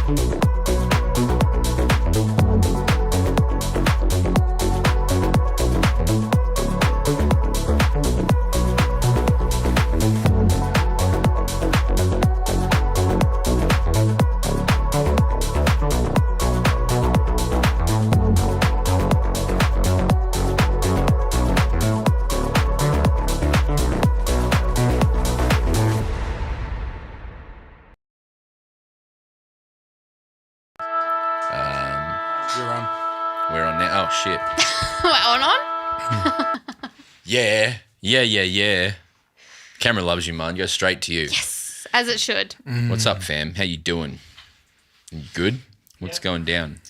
We're on now. Oh, shit. On? Yeah. Camera loves you, man. Go straight to you. Yes, as it should. What's up, fam? How you doing? You good? What's going down?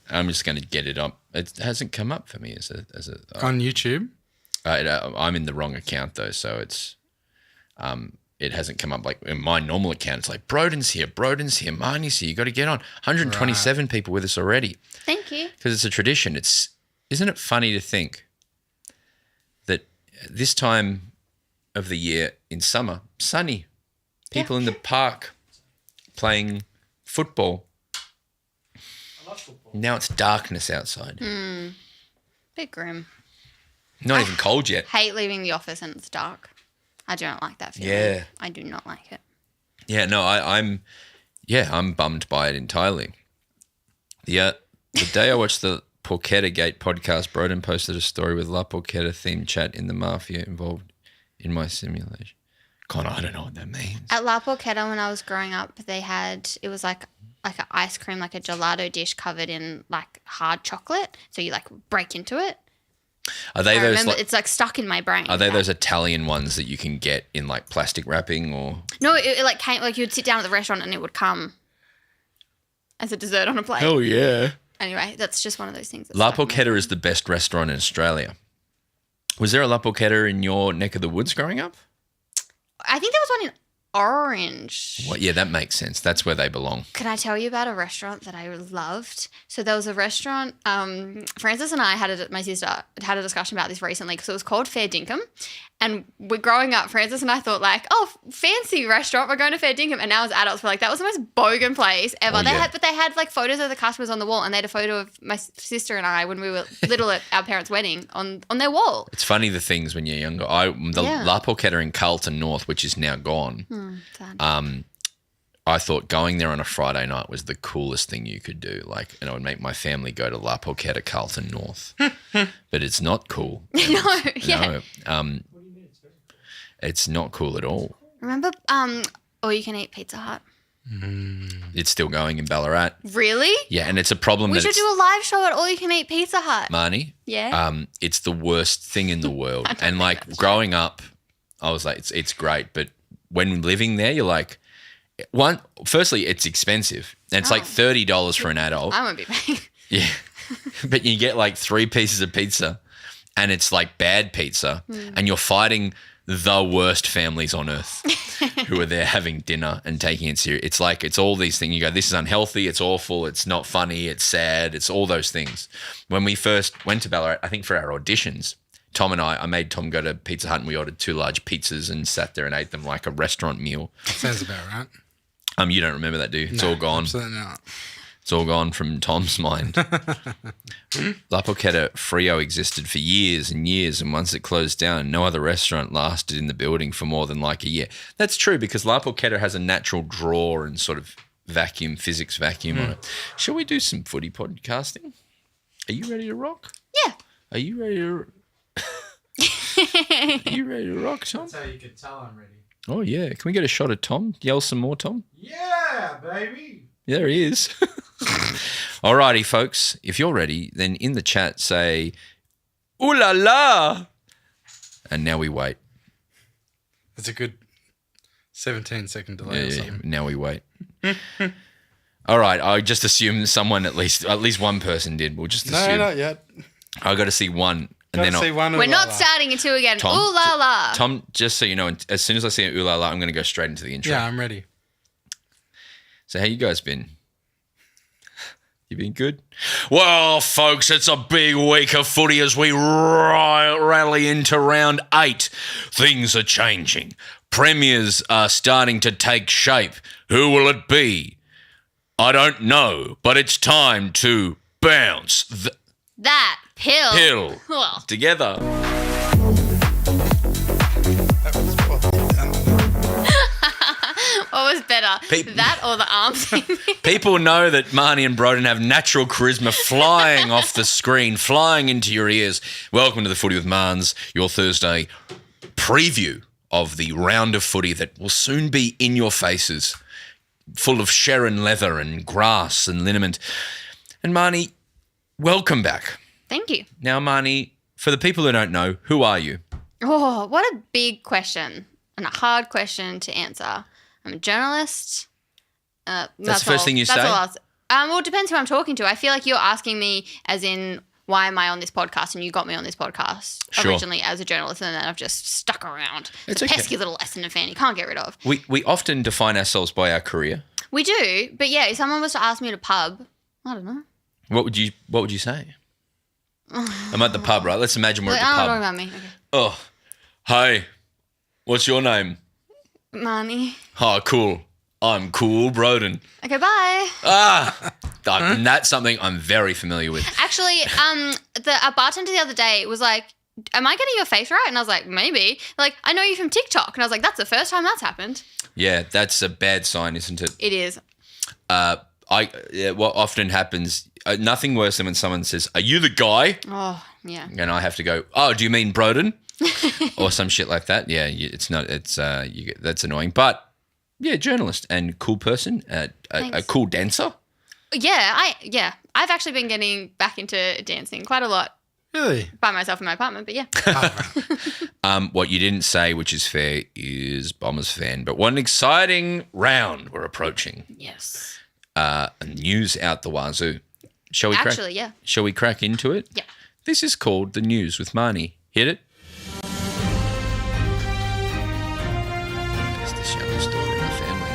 I'm just going to get it up. It hasn't come up for me as a on YouTube. I'm in the wrong account though, so it's it hasn't come up like in my normal account. It's like Broden's here, Marnie's here. You got to get on. 127 people with us already. Thank you. Because it's a tradition. Isn't it funny to think that this time of the year in summer, sunny, people in the park playing football. I love football. Now it's darkness outside. Bit grim. Not even cold yet. Hate leaving the office and it's dark. I don't like that feeling. Yeah. I do not like it. Yeah, no, I'm bummed by it entirely. The day I watched the Porchetta Gate podcast, Broden posted a story with La Porchetta themed chat in the mafia involved in my simulation. God, I don't know what that means. At La Porchetta, when I was growing up, it was like an ice cream, like a gelato dish covered in like hard chocolate. So you like break into it. Are they those? It's like stuck in my brain. Are they those Italian ones that you can get in like plastic wrapping or? No, it like came like you would sit down at the restaurant and it would come as a dessert on a plate. Oh yeah. Anyway, that's just one of those things. La Porchetta is the best restaurant in Australia. Was there a La Porchetta in your neck of the woods growing up? I think there was one in Orange. Well, yeah, that makes sense. That's where they belong. Can I tell you about a restaurant that I loved? So there was a restaurant, Francis and I my sister had a discussion about this recently because it was called Fair Dinkum. And we're growing up, Francis and I thought like, oh, fancy restaurant, we're going to Fair Dinkum. And now as adults, we're like, that was the most bogan place ever. Oh, they had like photos of the customers on the wall and they had a photo of my sister and I when we were little at our parents' wedding on their wall. It's funny the things when you're younger. La Porchetta in Carlton North, which is now gone, Sad. I thought going there on a Friday night was the coolest thing you could do. Like, and I would make my family go to La Porchetta, Carlton North. But it's not cool. No. It's not cool at all. Remember All You Can Eat Pizza Hut? It's still going in Ballarat. Really? Yeah, and it's a problem We should do a live show at All You Can Eat Pizza Hut. Marnie, yeah. It's the worst thing in the world. And like growing up, I was like, it's great. But when living there, you're like, firstly, it's expensive. And it's like $30 for an adult. I won't be paying. Yeah. But you get like 3 pieces of pizza and it's like bad pizza and you're fighting the worst families on earth who are there having dinner and taking it serious. It's like, it's all these things. You go, this is unhealthy, it's awful, it's not funny, it's sad, it's all those things. When we first went to Ballarat, I think for our auditions, Tom and I made Tom go to Pizza Hut and we ordered 2 large pizzas and sat there and ate them like a restaurant meal. Sounds about right. You don't remember that, do you? It's all gone. Absolutely not. It's all gone from Tom's mind. La Porchetta Frio existed for years and years, and once it closed down, no other restaurant lasted in the building for more than like a year. That's true because La Porchetta has a natural draw and sort of physics vacuum on it. Shall we do some footy podcasting? Are you ready to rock? Yeah. Are you ready to Are you ready to rock, Tom? That's how you can tell I'm ready. Oh, yeah. Can we get a shot of Tom? Yell some more, Tom? Yeah, baby. There he is. Alrighty, folks. If you're ready, then in the chat say, ooh la la. And now we wait. That's a good 17-second delay or something. Now we wait. All right. I just assume someone, at least one person did. We'll just assume. No, not yet. I got to see one. And Got to see one. We're not starting until we get an Tom, ooh la la. Tom, just so you know, as soon as I see an ooh la la, I'm going to go straight into the intro. Yeah, I'm ready. So how you guys been? You been good? Well, folks, it's a big week of footy as we rally into round 8. Things are changing. Premiers are starting to take shape. Who will it be? I don't know, but it's time to bounce That pill. pill Well, together. That was what? what was better? That or the arm thing? People know that Marnie and Broden have natural charisma flying off the screen, flying into your ears. Welcome to the Footy with Marns, your Thursday preview of the round of footy that will soon be in your faces, full of Sharon leather and grass and liniment. And Marnie, welcome back. Thank you. Now, Marnie, for the people who don't know, who are you? Oh, what a big question and a hard question to answer. I'm a journalist. That's the first thing you say? That's all I'll say. Well, it depends who I'm talking to. I feel like you're asking me as in, why am I on this podcast? And you got me on this podcast originally as a journalist, and then I've just stuck around. It's a pesky little Essendon fan you can't get rid of. We often define ourselves by our career. We do, but yeah, if someone was to ask me at a pub, I don't know. What would you say? I'm at the pub, right? Let's imagine we're at the Don't pub. talk about me. Okay. Oh, hey, what's your name? Money. Oh, cool. I'm Cool Broden. Okay, bye. And that's something I'm very familiar with. Actually, a bartender the other day was like, am I getting your face right? And I was like, maybe. Like, I know you from TikTok. And I was like, that's the first time that's happened. Yeah, that's a bad sign, isn't it? It is. What often happens, nothing worse than when someone says, are you the guy? Oh, yeah. And I have to go, oh, do you mean Broden? Or some shit like that. Yeah, that's annoying. But yeah, journalist and cool person, a cool dancer. Yeah, I've actually been getting back into dancing quite a lot. Really? By myself in my apartment, but yeah. What you didn't say, which is fair, is Bombers fan. But what an exciting round we're approaching. Yes. News out the wazoo. Shall we Shall we crack into it? Yeah. This is called The News with Marnie. Hit it. It's the youngest daughter in the family.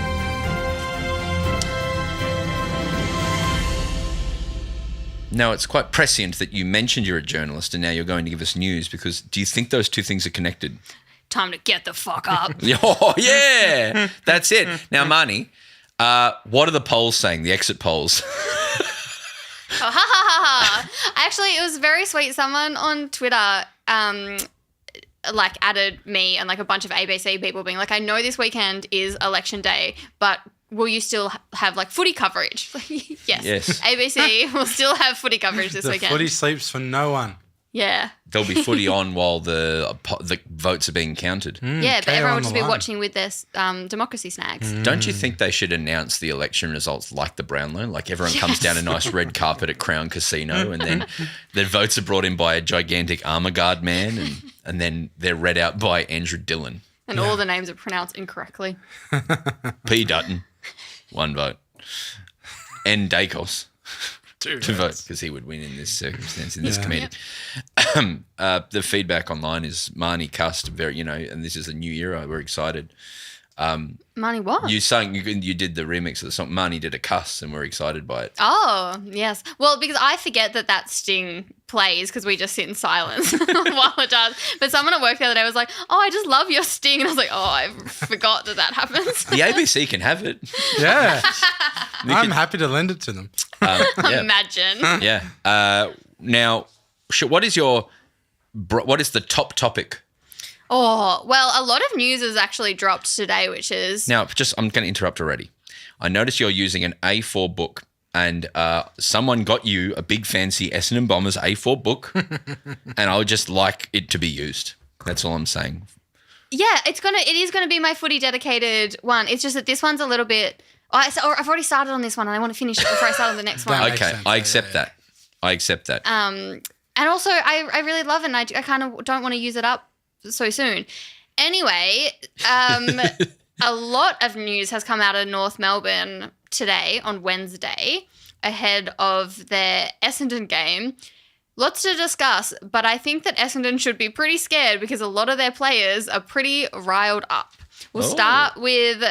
Now, it's quite prescient that you mentioned you're a journalist and now you're going to give us news, because do you think those two things are connected? Time to get the fuck up. Oh, yeah. That's it. Now, Marnie, what are the polls saying, the exit polls? Oh, ha, ha, ha, ha. Actually, it was very sweet. Someone on Twitter added me and a bunch of ABC people being like, I know this weekend is election day, but will you still have footy coverage? Yes. ABC will still have footy coverage this weekend. Footy sleeps for no one. Yeah. There'll be footy on while the votes are being counted. Yeah, but everyone will just be watching with their democracy snacks. Don't you think they should announce the election results like the Brownlow? Like everyone comes down a nice red carpet at Crown Casino, and then the votes are brought in by a gigantic armour guard man, and then they're read out by Andrew Dillon. And all the names are pronounced incorrectly. P. Dutton, 1 vote. N. Dacos. 2 votes, because he would win in this circumstance, in this committee. The feedback online is Marnie cussed very, and this is a new era. We're excited. Marnie what? You did the remix of the song. Marnie did a cuss, and we're excited by it. Oh, yes. Well, because I forget that sting plays because we just sit in silence while it does. But someone at work the other day was like, oh, I just love your sting. And I was like, oh, I forgot that happens. The ABC can have it. Yeah. I'm happy to lend it to them. Imagine. Yeah. Now, what is the top topic? Oh, well, a lot of news has actually dropped today, which is... Now, I'm going to interrupt already. I notice you're using an A4 book, and someone got you a big fancy Essendon Bombers A4 book, and I would just like it to be used. That's all I'm saying. Yeah, it is gonna be my footy dedicated one. It's just that this one's a little bit... I've already started on this one, and I want to finish it before I start on the next one. Okay, I accept that. I accept that. And also, I really love it, and I kind of don't want to use it up so soon. Anyway, a lot of news has come out of North Melbourne today on Wednesday ahead of their Essendon game. Lots to discuss, but I think that Essendon should be pretty scared because a lot of their players are pretty riled up. We'll start with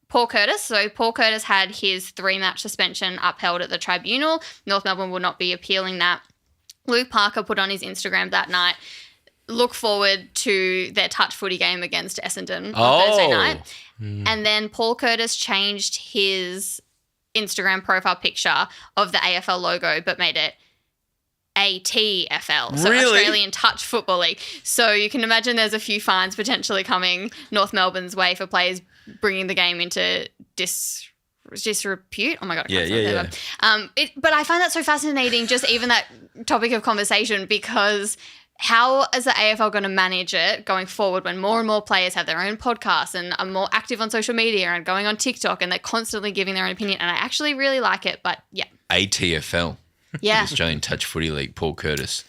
Paul Curtis. So Paul Curtis had his 3-match suspension upheld at the tribunal. North Melbourne will not be appealing that. Luke Parker put on his Instagram that night, look forward to their touch footy game against Essendon on Thursday night. And then Paul Curtis changed his Instagram profile picture of the AFL logo, but made it ATFL, so Really? Australian Touch Football League. So you can imagine there's a few fines potentially coming North Melbourne's way for players bringing the game into disrepute. Oh my God. I can't say that word. But I find that so fascinating, just even that topic of conversation, because how is the AFL going to manage it going forward when more and more players have their own podcasts and are more active on social media and going on TikTok and they're constantly giving their own opinion? And I actually really like it, but yeah. ATFL. Yeah. The Australian Touch Footy League, Paul Curtis.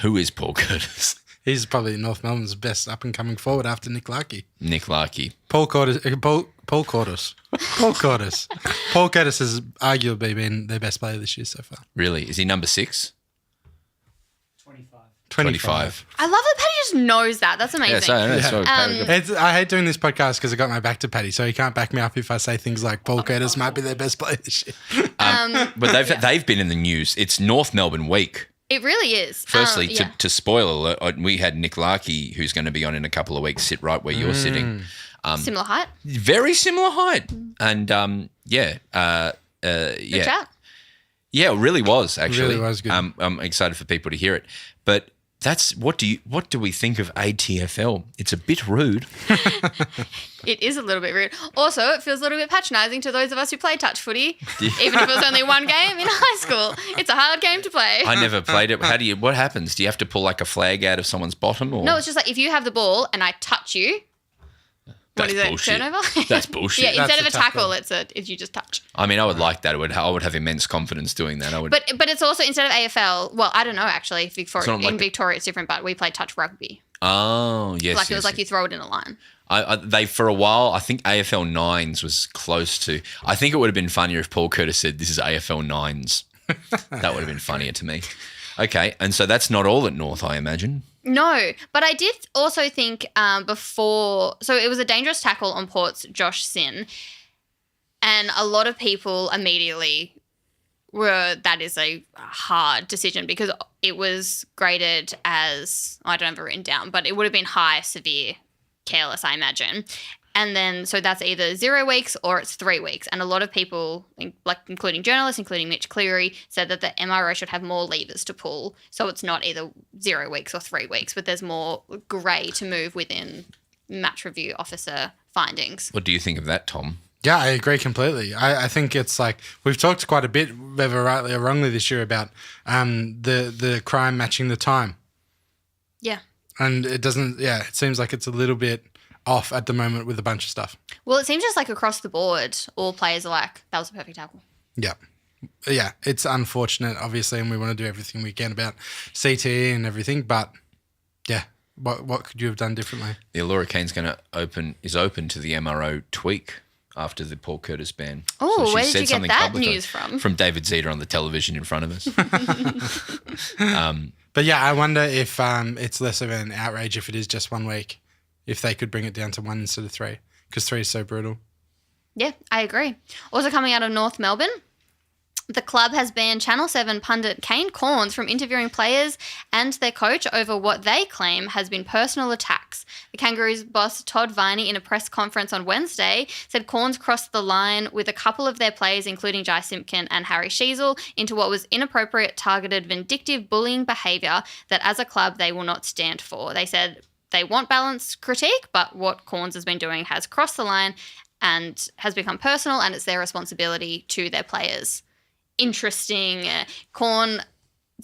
Who is Paul Curtis? He's probably North Melbourne's best up and coming forward after Nick Larkey. Nick Larkey. Paul Curtis. Paul Curtis has arguably been their best player this year so far. Really? Is he number 6? 25. I love that Paddy just knows that. That's amazing. I hate doing this podcast because I got my back to Paddy, so he can't back me up if I say things like Paul Curtis might be their best player this year. But they've been in the news. It's North Melbourne week. It really is. Firstly, to spoil alert, we had Nick Larkey, who's going to be on in a couple of weeks, sit right where you're sitting. Similar height. Very similar height. And Good chat. Yeah, it really was actually. Really was good. I'm excited for people to hear it. But that's what do we think of ATFL? It's a bit rude. It is a little bit rude. Also, it feels a little bit patronising to those of us who play touch footy, even if it was only one game in high school. It's a hard game to play. I never played it. What happens? Do you have to pull like a flag out of someone's bottom? Or? No, it's just like if you have the ball and I touch you, That's what is bullshit. it? Turnover? That's bullshit. Yeah, instead of a a tough tackle, goal. it's you just touch. I mean, I would like that. I would have immense confidence doing that. But it's also instead of AFL. Well, I don't know actually. not like Victoria, it's different. But we play touch rugby. Oh yes, Like it was like you throw it in a line. They for a while. I think AFL 9s was close to. I think it would have been funnier if Paul Curtis said, "This is AFL 9s." That would have been funnier to me. Okay, and so that's not all at North, I imagine. No, but I did also think before. So it was a dangerous tackle on Port's Josh Sin, and a lot of people immediately that is a hard decision because it was graded as, I don't have it written down, but it would have been high, severe, careless, I imagine. And then, so that's either 0 weeks or it's 3 weeks. And a lot of people, like including journalists, including Mitch Cleary, said that the MRO should have more levers to pull. So it's not either 0 weeks or 3 weeks, but there's more grey to move within match review officer findings. What do you think of that, Tom? Yeah, I agree completely. I think it's like we've talked quite a bit, whether rightly or wrongly, this year about the crime matching the time. Yeah. And it doesn't, it seems like it's a little bit off at the moment with a bunch of stuff. Well, it seems just like across the board, all players are like, that was a perfect tackle. Yeah. Yeah, it's unfortunate, obviously, and we want to do everything we can about CTE and everything, but yeah, what could you have done differently? The Allura Kane's is open to the MRO tweak after the Paul Curtis ban. Oh, she where did said you get something that publicly news from? From David Zeta on the television in front of us. But yeah, I wonder if it's less of an outrage if it is just 1 week, if they could bring it down to 1 instead of 3, because 3 is so brutal. Yeah, I agree. Also coming out of North Melbourne, the club has banned Channel 7 pundit Kane Cornes from interviewing players and their coach over what they claim has been personal attacks. The Kangaroos boss Todd Viney, in a press conference on Wednesday, said Cornes crossed the line with a couple of their players, including Jai Simpkin and Harry Sheezel, into what was inappropriate, targeted, vindictive bullying behaviour that as a club they will not stand for. They said they want balanced critique, but what Cornes has been doing has crossed the line and has become personal, and it's their responsibility to their players. Interesting. Corn,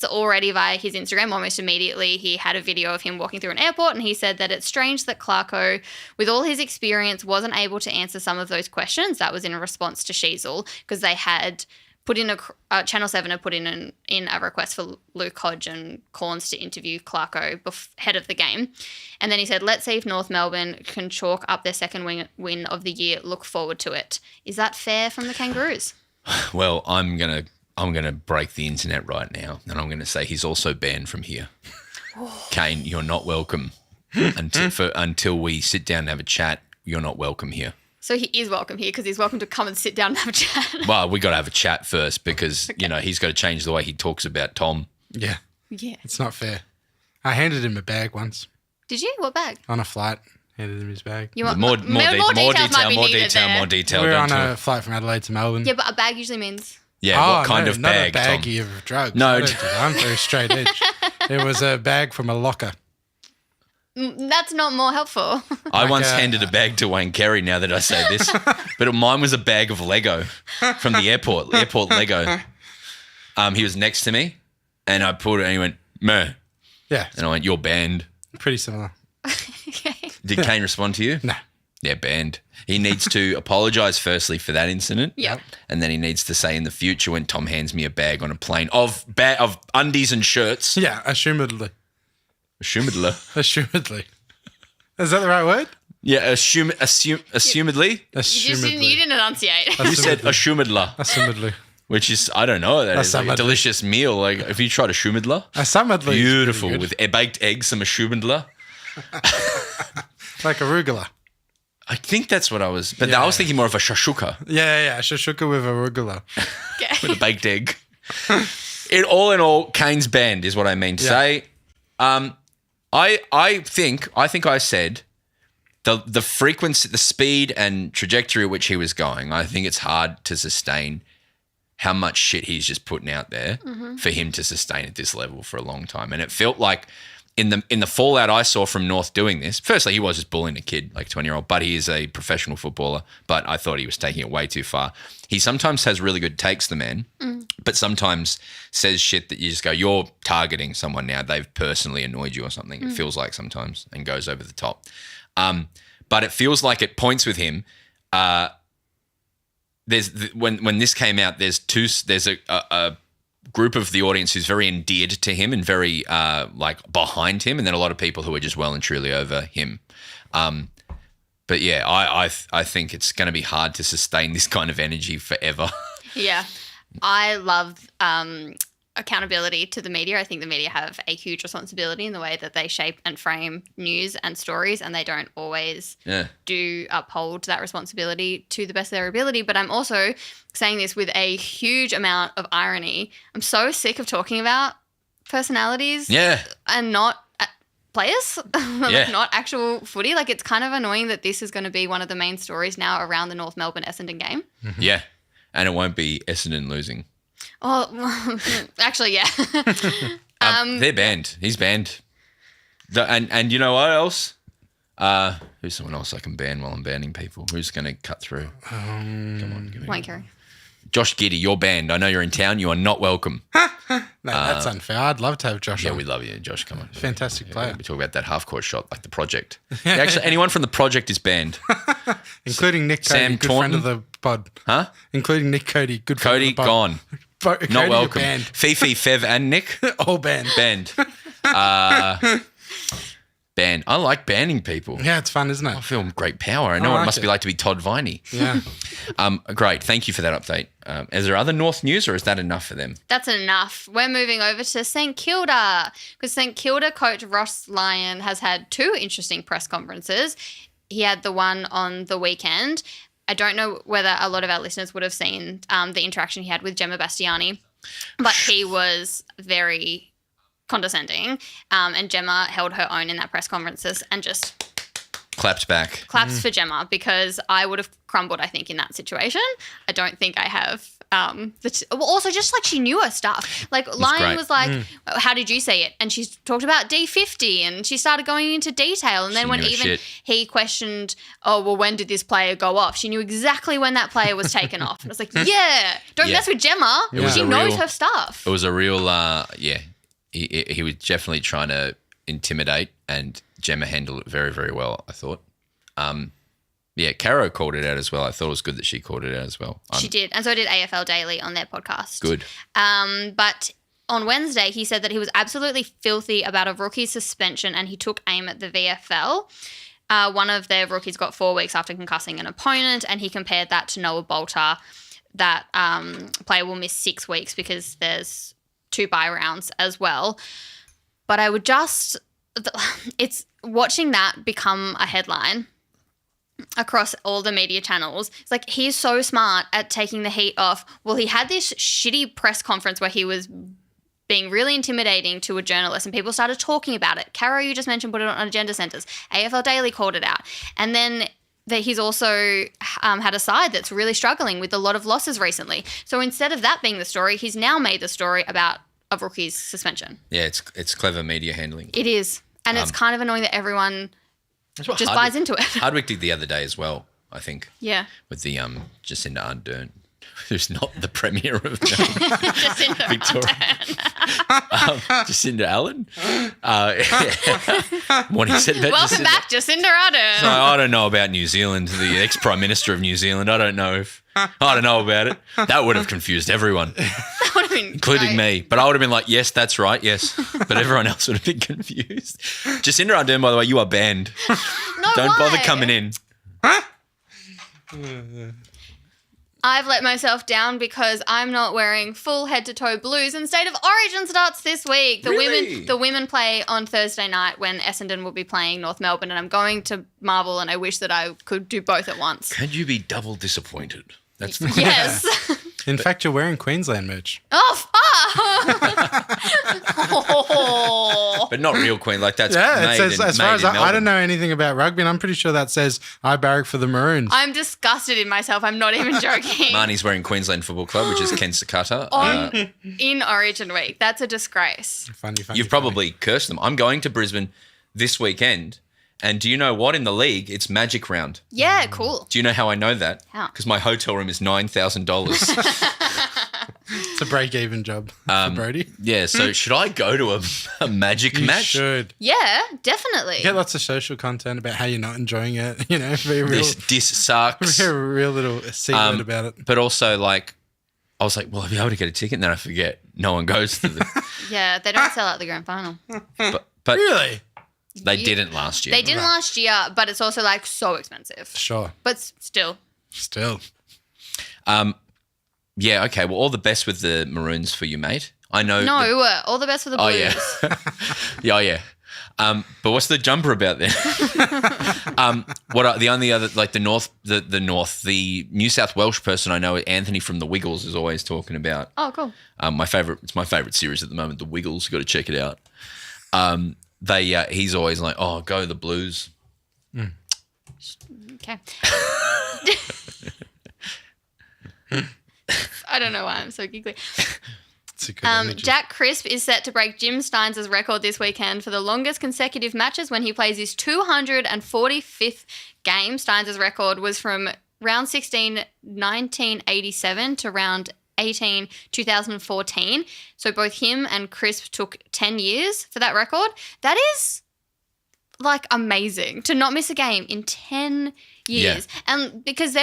already via his Instagram, almost immediately, he had a video of him walking through an airport, and he said that it's strange that Clarko, with all his experience, wasn't able to answer some of those questions. That was in response to Sheezel, because they had put in Channel 7 had put in a request for Luke Hodge and Corns to interview Clarko ahead of the game. And then he said, let's see if North Melbourne can chalk up their second win of the year. Look forward to it. Is that fair from the Kangaroos? Well, I'm gonna break the internet right now, and I'm gonna say he's also banned from here. Kane, you're not welcome until we sit down and have a chat. You're not welcome here. So he is welcome here because he's welcome to come and sit down and have a chat. Well, we got to have a chat first because he's got to change the way he talks about Tom. Yeah, Yeah. it's not fair. I handed him a bag once Did you? What bag? on a flight. handed him his bag. You want More details might be needed there. more detail. We were don't on you? a flight from Adelaide to Melbourne. Yeah, but a bag usually means. Yeah, what kind no, of not bag, a Tom? baggie of drugs. No. I don't do that. I'm very straight edge. It was a bag from a locker. That's not more helpful. I once a- handed a bag to Wayne Carey, now that I say this, but mine was a bag of Lego from the airport Lego. He was next to me, and I pulled it, and he went, meh. Yeah, And I went, you're banned. pretty similar. Okay. Did Kane respond to you? No. Yeah, banned. He needs to apologise firstly for that incident. Yep. And then he needs to say in the future when Tom hands me a bag on a plane of undies and shirts. Yeah, assumedly. Assumedly. Is that the right word? Yeah, assumedly. You didn't enunciate. You said assumedla, Assumedly. which is, I don't know what that is. Like a Assumedly. delicious meal. Like, if you tried assumedla, Assumedly. is beautiful pretty with baked eggs, some assumedla. good. Like arugula. I think that's what I was. But Yeah. I was thinking more of a shashuka Yeah. Shashuka with arugula. with a baked egg. In all, Kane's banned is what I mean to say. I think I said the frequency, the speed and trajectory at which he was going, I think it's hard to sustain how much shit he's just putting out there for him to sustain at this level for a long time. And it felt like in the fallout I saw from North doing this, firstly, he was just bullying a kid, like a 20-year-old, but he is a professional footballer. But I thought he was taking it way too far. He sometimes has really good takes, the man, but sometimes says shit that you just go, you're targeting someone now. They've personally annoyed you or something. It feels like sometimes, and goes over the top. But it feels like at points with him, when this came out, there's a group of the audience who's very endeared to him and very behind him, and then a lot of people who are just well and truly over him. But yeah, I think it's going to be hard to sustain this kind of energy forever. Yeah. I love accountability to the media. I think the media have a huge responsibility in the way that they shape and frame news and stories, and they don't always do uphold that responsibility to the best of their ability. But I'm also saying this with a huge amount of irony. I'm so sick of talking about personalities and not players, not actual footy. Like, it's kind of annoying that this is going to be one of the main stories now around the North Melbourne Essendon game. Yeah, and it won't be Essendon losing. Oh, actually, yeah. They're banned. He's banned. And you know what else? Who's someone else I can ban while I'm banning people? Who's going to cut through? Come on, give me Wayne Carey. Josh Giddey, you're banned. I know you're in town. You are not welcome. No, that's unfair. I'd love to have Josh Yeah, on. we love you, Josh. Come on. Fantastic player. We talk about that half-court shot, like the project. Actually, anyone from the project is banned. Including Nick Cody, Sam good friend Taunton? of the pod. Huh? Including Nick Cody, good friend Cody, of the pod. gone. Cody, Not you're welcome. banned. Fifi, Fev, and Nick, All banned. banned. Banned. I like banning people. Yeah, it's fun, isn't I it? feel great power. I know what like it must be it. like to be Todd Viney. Yeah. Great. Thank you for that update. Is there other North news, or is that enough for them? That's enough. We're moving over to St Kilda, because St Kilda coach Ross Lyon has had two interesting press conferences. He had the one on the weekend. I don't know whether a lot of our listeners would have seen the interaction he had with Gemma Bastiani, but he was very condescending, and Gemma held her own in that press conferences and just Clapped back. claps for Gemma, because I would have crumbled, I think, in that situation. I don't think I have. Also, just like she knew her stuff. Like, Lyon great. was like, how did you say it? And she talked about D50 and she started going into detail. And then She when knew her even shit. he questioned, oh, well, when did this player go off? She knew exactly when that player was taken off. I was like, yeah, don't Yeah. mess with Gemma. was She a knows real- her stuff. It was a real, he was definitely trying to intimidate, and Gemma handled it very, very well, I thought. Caro called it out as well. I thought it was good that she called it out as well. She did. And so did AFL Daily on their podcast. Good. But on Wednesday, he said that he was absolutely filthy about a rookie suspension, and he took aim at the VFL. One of their rookies got 4 weeks after concussing an opponent, and he compared that to Noah Bolter. That player will miss 6 weeks because there's 2 bye rounds as well. But I would just... It's watching that become a headline across all the media channels. It's like, he's so smart at taking the heat off. Well, he had this shitty press conference where he was being really intimidating to a journalist, and people started talking about it. Caro, you just mentioned, put it on Agenda Centres. AFL Daily called it out. And then that he's also had a side that's really struggling with a lot of losses recently. So instead of that being the story, he's now made the story about a rookie's suspension. Yeah, it's clever media handling. It is. And it's kind of annoying that everyone just buys into it. Hardwick did the other day as well, I think. Yeah. With the Jacinda Ardern, who's not the Premier of Jacinda Victoria. Jacinda Allen? What he said about Welcome Jacinda. back, Jacinda Ardern. So I don't know about New Zealand, the ex-Prime Minister of New Zealand. I don't know about it. That would have confused everyone, That would have been including great. me. But I would have been like, yes, that's right, yes. But everyone else would have been confused. Jacinda Ardern, by the way, you are banned. No, Don't bother why? coming in. I've let myself down because I'm not wearing full head-to-toe blues, and State of Origin starts this week. Really? The women play on Thursday night when Essendon will be playing North Melbourne, and I'm going to Marvel, and I wish that I could do both at once. Can you be double disappointed? That's the Yes. In fact, you're wearing Queensland merch. Oh, fuck! Oh. But not real Queen. Like that's Yeah, it made says, in, as far made as in I Melbourne. don't know anything about rugby, and I'm pretty sure that says I barrack for the Maroons. I'm disgusted in myself. I'm not even joking. Marnie's wearing Queensland Football Club, which is Ken Sakata. In Origin week. That's a disgrace. Funny. You've probably cursed them. I'm going to Brisbane this weekend, and do you know what? In the league, it's Magic Round. Yeah, cool. Do you know how I know that? How? Because my hotel room is $9,000. It's a break-even job for Brody. Yeah, so should I go to a Magic You match? should. Yeah, definitely. Get lots of social content about how you're not enjoying it. You know, be real, This sucks. be a real little secret about it. But also, like, I was like, well, I'll be able to get a ticket, and then I forget. No one goes to the. Yeah, they don't sell out the grand final. But Really? they didn't last year. They didn't last year, but it's also like so expensive. Sure. But still. Still. Yeah, okay. Well, all the best with the Maroons for you, mate. I know. No, all the best for the Oh, Blues. yeah. Yeah, yeah. But what's the jumper about then? What are the only other, like the New South Welsh person I know, Anthony from The Wiggles, is always talking about. Oh, cool. It's my favorite series at the moment, The Wiggles. Got to check it out. He's always like, oh, go the Blues. Okay. I don't know why I'm so giggly. It's a good energy. Jack Crisp is set to break Jim Steins' record this weekend for the longest consecutive matches when he plays his 245th game. Steins' record was from round 16, 1987 to round 18, 2014. So both him and Crisp took 10 years for that record. That is like amazing to not miss a game in 10 years. Yeah. And because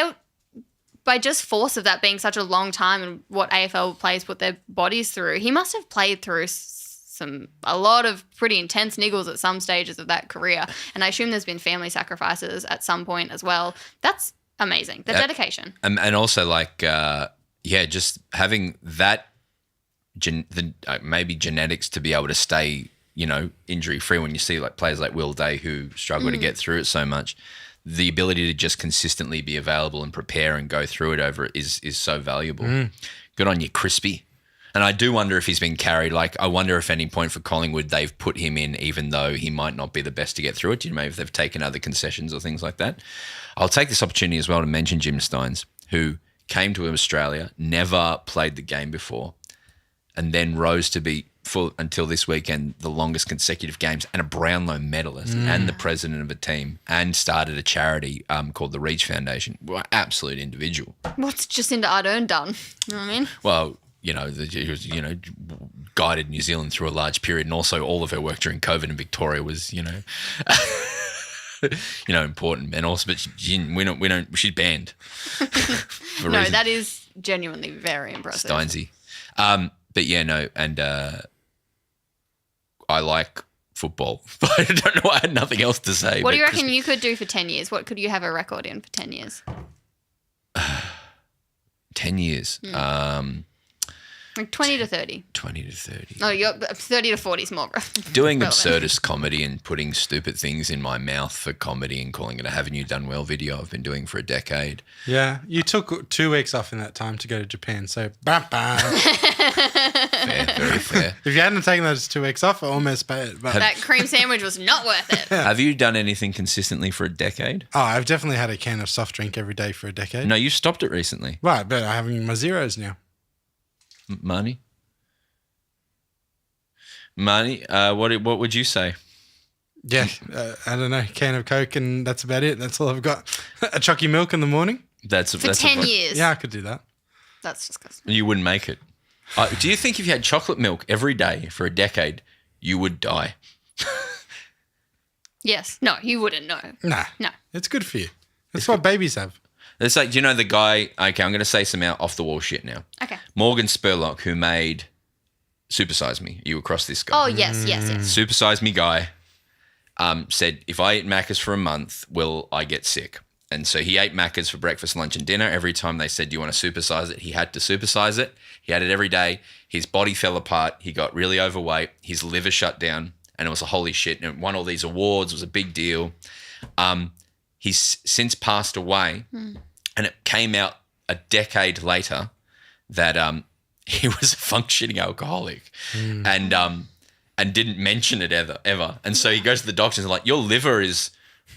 by just force of that being such a long time and what AFL players put their bodies through, he must have played through a lot of pretty intense niggles at some stages of that career. And I assume there's been family sacrifices at some point as well. That's amazing. The dedication. And also like, just having that, maybe genetics to be able to stay, injury free when you see like players like Will Day who struggle to get through it so much. The ability to just consistently be available and prepare and go through it over it is so valuable. Good on you, Crispy. And I do wonder if he's been carried. Like, I wonder if at any point for Collingwood they've put him in even though he might not be the best to get through it. Maybe if they've taken other concessions or things like that. I'll take this opportunity as well to mention Jim Steins, who came to Australia, never played the game before, and then rose to be, until this weekend, the longest consecutive games and a Brownlow medalist and the president of a team and started a charity called the Reach Foundation. Well, absolute individual. What's Jacinda Ardern done? You know what I mean? Well, he was, guided New Zealand through a large period, and also all of her work during COVID in Victoria was, important. And also, but she's banned. No, that is genuinely very impressive. Steinsy. But yeah, no, and I like football. I don't know. I had nothing else to say. What do you reckon you could do for 10 years? What could you have a record in for 10 years? 10 years. Like 20 to 30. 20 to 30. No, 30 to 40 is more. Doing relevant. absurdist comedy and putting stupid things in my mouth for comedy and calling it a Haven't You Done Well video I've been doing for a decade. Yeah, you took 2 weeks off in that time to go to Japan, so bam. Fair. fair, very fair. If you hadn't taken those 2 weeks off, I almost pay it. But That cream sandwich was not worth it. Have you done anything consistently for a decade? I've definitely had a can of soft drink every day for a decade. No, you stopped it recently. Right, but I'm having my zeros now. Marnie? What would you say? Yeah, I don't know. Can of Coke and that's about it. That's all I've got. A chocky milk in the morning. That's For 10 years. Yeah, I could do that. That's disgusting. You wouldn't make it. Do you think if you had chocolate milk every day for a decade, you would die? Yes. No, you wouldn't know. Nah. No. It's good for you. That's what babies have. It's like, do you know the guy? Okay, I'm going to say some off the wall shit now. Okay. Morgan Spurlock, who made Super Size Me. You across this guy? Oh, yes. Super Size Me guy said, if I eat Macca's for a month, will I get sick? And so he ate Macca's for breakfast, lunch, and dinner. Every time they said, do you want to supersize it? He had to supersize it. He had it every day. His body fell apart. He got really overweight. His liver shut down. And it was a holy shit. And it won all these awards. It was a big deal. He's since passed away. And it came out a decade later that he was a functioning alcoholic and didn't mention it ever. And so he goes to the doctors and like, your liver is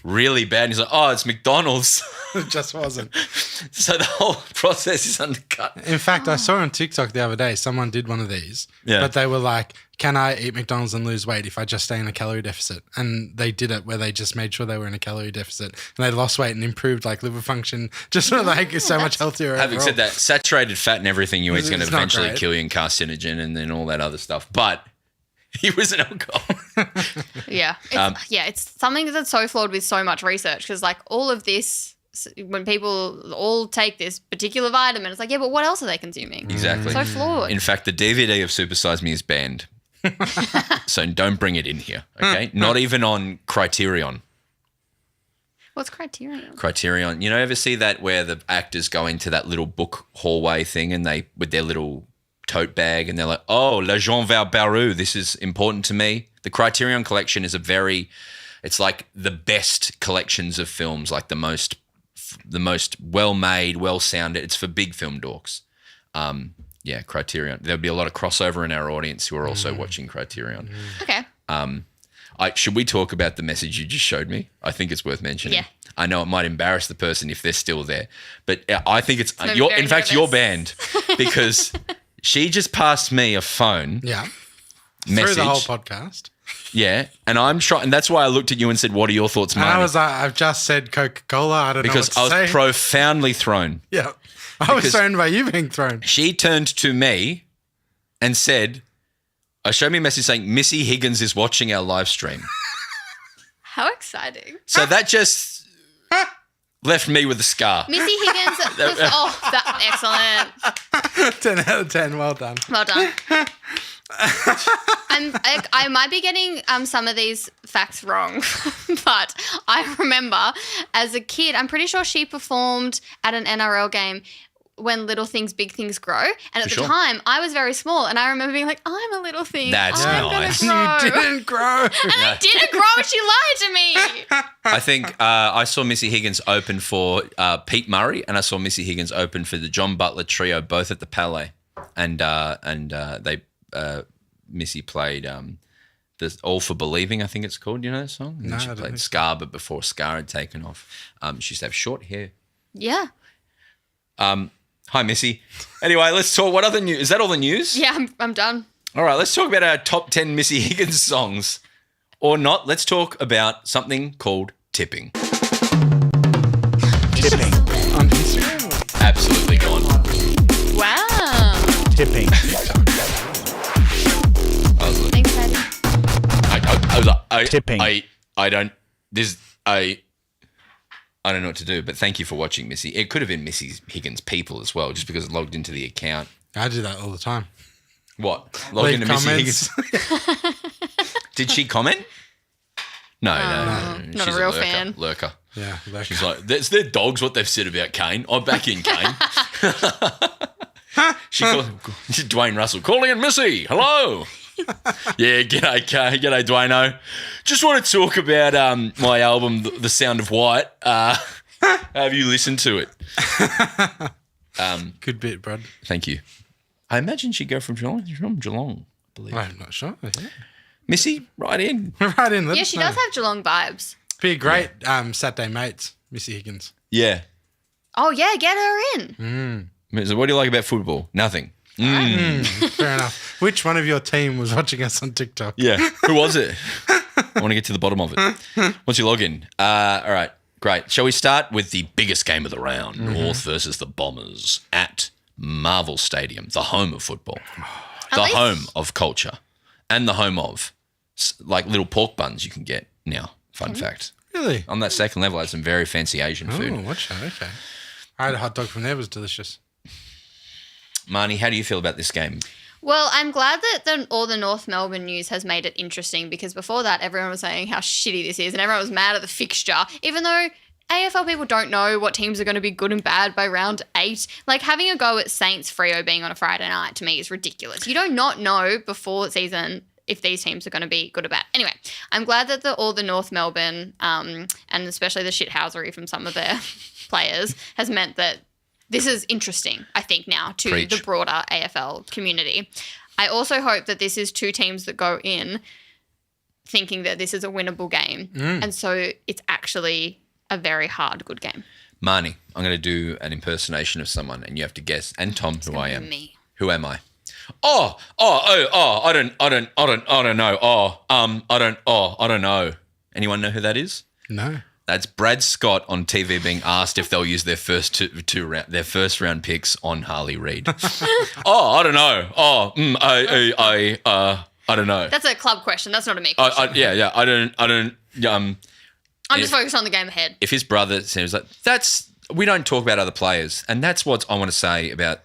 really bad. And he's like, oh, it's McDonald's. It just wasn't. So the whole process is undercut. In fact, I saw on TikTok the other day, someone did one of these, Yeah. but they were like, can I eat McDonald's and lose weight if I just stay in a calorie deficit? And they did it where they just made sure they were in a calorie deficit and they lost weight and improved like liver function, just so like it's so much healthier. Having overall. said that, saturated fat and everything you eat is going to It's not eventually great. kill you, and carcinogen and then all that other stuff. But he was an alcoholic. Yeah. It's something that's so flawed with so much research because, like, all of this, when people all take this particular vitamin, it's like, yeah, but what else are they consuming? Exactly. So flawed. In fact, the DVD of Super Size Me is banned. So don't bring it in here, okay? Not even on Criterion. What's Criterion? Criterion. You know, ever see that where the actors go into that little book hallway thing and they, with their little tote bag and they're like, oh, Le Jean Valbarou, this is important to me. The Criterion collection is it's like the best collections of films, like the most well-made, well-sounded. It's for big film dorks. Yeah, Criterion. There'll be a lot of crossover in our audience who are also watching Criterion. Okay. Should we talk about the message you just showed me? I think it's worth mentioning. Yeah. I know it might embarrass the person if they're still there, but I think it's I'm you're, very in fact, nervous. you're banned because she just passed me a phone Yeah. message. Through the whole podcast. Yeah, and I'm trying, and that's why I looked at you and said, "What are your thoughts, And Marnie?" I was like, I've just said Coca-Cola. I don't Because know I what to was say. profoundly thrown. Yeah. I was Because- thrown by you being thrown. She turned to me and said, showed me a message saying, Missy Higgins is watching our live stream. How exciting. So that just left me with a scar. Missy Higgins. Excellent. 10 out of 10. Well done. Well done. I might be getting some of these facts wrong, but I remember as a kid, I'm pretty sure she performed at an NRL game when Little Things, Big Things Grow. And at For the sure. time, I was very small, and I remember being like, I'm a little thing. That's I'm nice. gonna grow. You didn't grow. And I didn't grow, and she lied to me. I think I saw Missy Higgins open for Pete Murray, and I saw Missy Higgins open for the John Butler Trio, both at the Palais. And Missy played the All for Believing, I think it's called. You know that song? And No, she I don't played think so. Scar, but before Scar had taken off. She used to have short hair. Yeah. Hi, Missy. Anyway, let's talk. What other news? Is that all the news? Yeah, I'm done. All right, let's talk about our top 10 Missy Higgins songs. Or not. Let's talk about something called tipping. Tipping. On Instagram? Absolutely gone. Wow. Tipping. I was like, Thanks, Daddy. I was like, Tipping. I don't know what to do, but thank you for watching, Missy. It could have been Missy Higgins People as well, just because it logged into the account. I do that all the time. What? Log Leave into comments. Missy Higgins. Did she comment? No. not She's a real lurker, fan. Lurker. Yeah. Like, She's like, there's their dogs what they've said about Kane. I'm back in Kane. She called Dwayne Russell calling in Missy. Hello. Yeah, g'day, Kane. G'day, Dwayno. Just want to talk about my album, The Sound of White. Have you listened to it? good bit, bro. Thank you. I imagine she'd go from Geelong. She's from Geelong, I believe. I'm not sure. Yeah. Missy, right in. Right in. Let Yeah, us she know. does have Geelong vibes. Be a great Saturday mates, Missy Higgins. Yeah. Oh, yeah, get her in. So what do you like about football? Nothing. Fair enough. Which one of your team was watching us on TikTok? Yeah. Who was it? I want to get to the bottom of it. What's your login? All right. Great. Shall we start with the biggest game of the round? North versus the Bombers at Marvel Stadium, the home of football, the home of culture, and the home of like little pork buns you can get now. Fun fact. Really? On that second level, I had some very fancy Asian Oh, food. watch that. Okay. I had a hot dog from there. It was delicious. Marnie, how do you feel about this game? Well, I'm glad that all the North Melbourne news has made it interesting because before that, everyone was saying how shitty this is and everyone was mad at the fixture, even though AFL people don't know what teams are going to be good and bad by round 8. Like, having a go at Saints Freo being on a Friday night to me is ridiculous. You do not know before the season if these teams are going to be good or bad. Anyway, I'm glad that all the North Melbourne and especially the shithousery from some of their players has meant that this is interesting, I think, now to Preach. the broader AFL community. I also hope that this is two teams that go in thinking that this is a winnable game. And so it's actually a very hard, good game. Marnie, I'm going to do an impersonation of someone and you have to guess. And Tom, who I am. Me. Who am I? I don't know. Anyone know who that is? No. That's Brad Scott on TV being asked if they'll use their first their first round picks on Harley Reid. I don't know. I don't know. That's a club question. That's not a me question. I don't. I'm just focused on the game ahead. If his brother seems like we don't talk about other players, and that's what I want to say about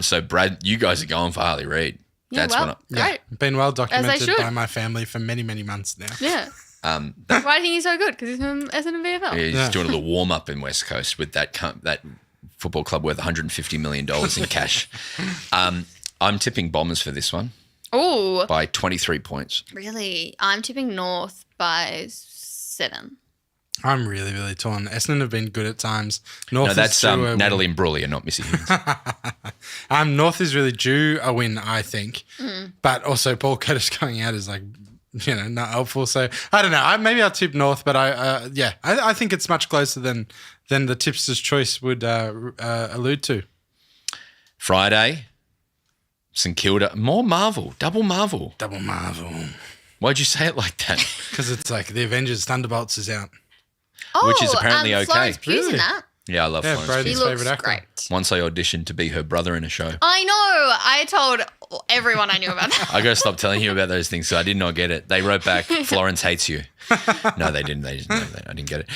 So Brad, you guys are going for Harley Reid. Yeah, That's well, what great. Been well documented should. by my family for many, many months now. Yeah. Why do you think he's so good? Because he's from Essendon VFL. He's doing a little warm up in West Coast with that football club worth $150 million in cash. I'm tipping Bombers for this one Oh, by 23 points. really? I'm tipping North by 7. I'm really, really torn. Essendon have been good at times. North No, that's is due a Natalie Imbruglia, not Missy Higgins. North is really due a win, I think. But also Paul Curtis going out is like, not helpful. So I don't know. Maybe I'll tip North, but I think it's much closer than the tipster's choice would allude to. Friday, St Kilda, more Marvel, double Marvel. Double Marvel. Why'd you say it like that? Because it's like the Avengers Thunderbolts is out. Oh, Which is apparently okay. Florence Pugh's Really? in that. Yeah, I love Yeah, Florence. Brody's He looks favourite actor. great. Once I auditioned to be her brother in a show. I know. I told everyone I knew about that. I gotta stop telling you about those things, so I did not get it. They wrote back, Florence hates you. No, they didn't. I didn't get it.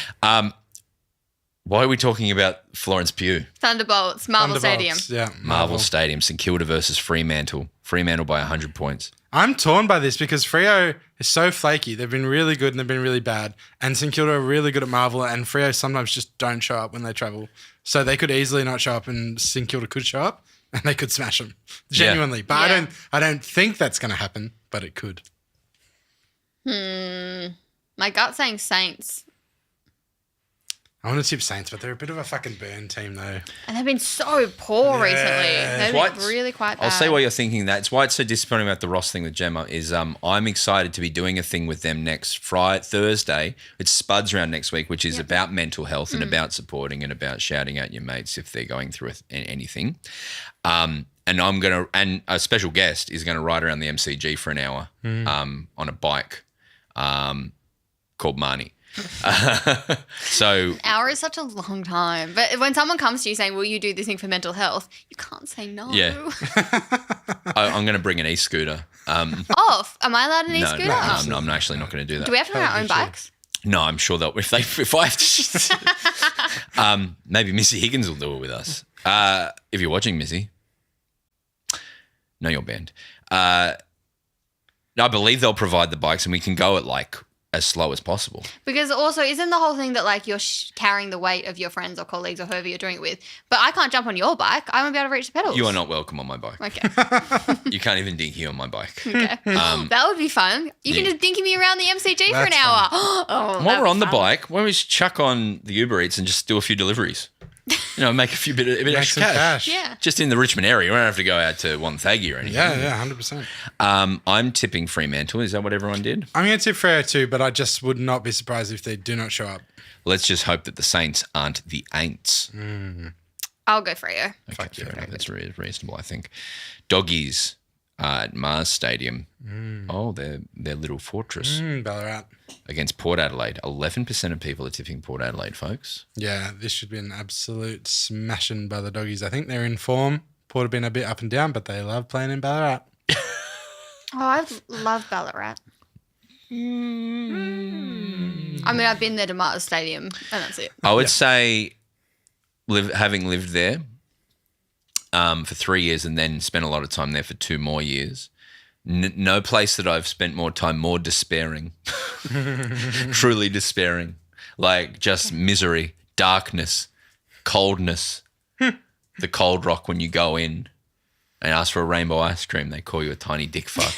Why are we talking about Florence Pugh? Thunderbolts, Marvel Stadium. Thunderbolts, Yeah, Marvel Stadium, St Kilda versus Fremantle. Fremantle by 100 points. I'm torn by this because Freo is so flaky. They've been really good and they've been really bad. And St Kilda are really good at Marvel, and Freo sometimes just don't show up when they travel. So they could easily not show up, and St Kilda could show up, and they could smash them genuinely. But Yeah. I don't think that's going to happen, but it could. My gut's saying Saints. I want to tip Saints, but they're a bit of a fucking burn team though. And they've been so poor recently. They've Why- been really quite bad. I'll say why you're thinking that. It's why it's so disappointing about the Ross thing with Gemma is I'm excited to be doing a thing with them next Thursday. It's Spuds round next week, which is about mental health and about supporting and about shouting at your mates if they're going through anything. And a special guest is going to ride around the MCG for an hour on a bike called Marnie. So An hour is such a long time. But when someone comes to you saying, will you do this thing for mental health? You can't say no. Yeah. I'm going to bring an e-scooter. Off. Am I allowed an No, scooter? no, I'm actually not going to do that. Do we have to have our own bikes? No, I'm sure they'll if I have to maybe Missy Higgins will do it with us. If you're watching, Missy. No, you're banned. I believe they'll provide the bikes and we can go at like as slow as possible. Because also, isn't the whole thing that like you're carrying the weight of your friends or colleagues or whoever you're doing it with? But I can't jump on your bike. I won't be able to reach the pedals. You are not welcome on my bike. Okay. You can't even dinky on my bike. Okay. That would be fun. You can yeah. just dinky me around the MCG for an That's hour. Oh, While we're on the bike, why don't we just chuck on the Uber Eats and just do a few deliveries? make a bit Make extra some cash. cash. Yeah. Just in the Richmond area. We don't have to go out to Wonthaggi or anything. Yeah, 100%. I'm tipping Fremantle. Is that what everyone did? I'm going to tip Freo too, but I just would not be surprised if they do not show up. Let's just hope that the Saints aren't the Aints. I'll go Freo. Okay, fair enough. That's reasonable, I think. Doggies at Mars Stadium. Oh, their little fortress Ballarat. against Port Adelaide. 11% of people are tipping Port Adelaide, folks. Yeah, this should be an absolute smashing by the Doggies. I think they're in form. Port have been a bit up and down, but they love playing in Ballarat. Oh, I love Ballarat. I mean, I've been there to Martin Stadium, and that's it. I would say, having lived there for 3 years and then spent a lot of time there for 2 more years, no place that I've spent more time more despairing, truly despairing, like just misery, darkness, coldness, the cold rock when you go in and ask for a rainbow ice cream, they call you a tiny dick fuck.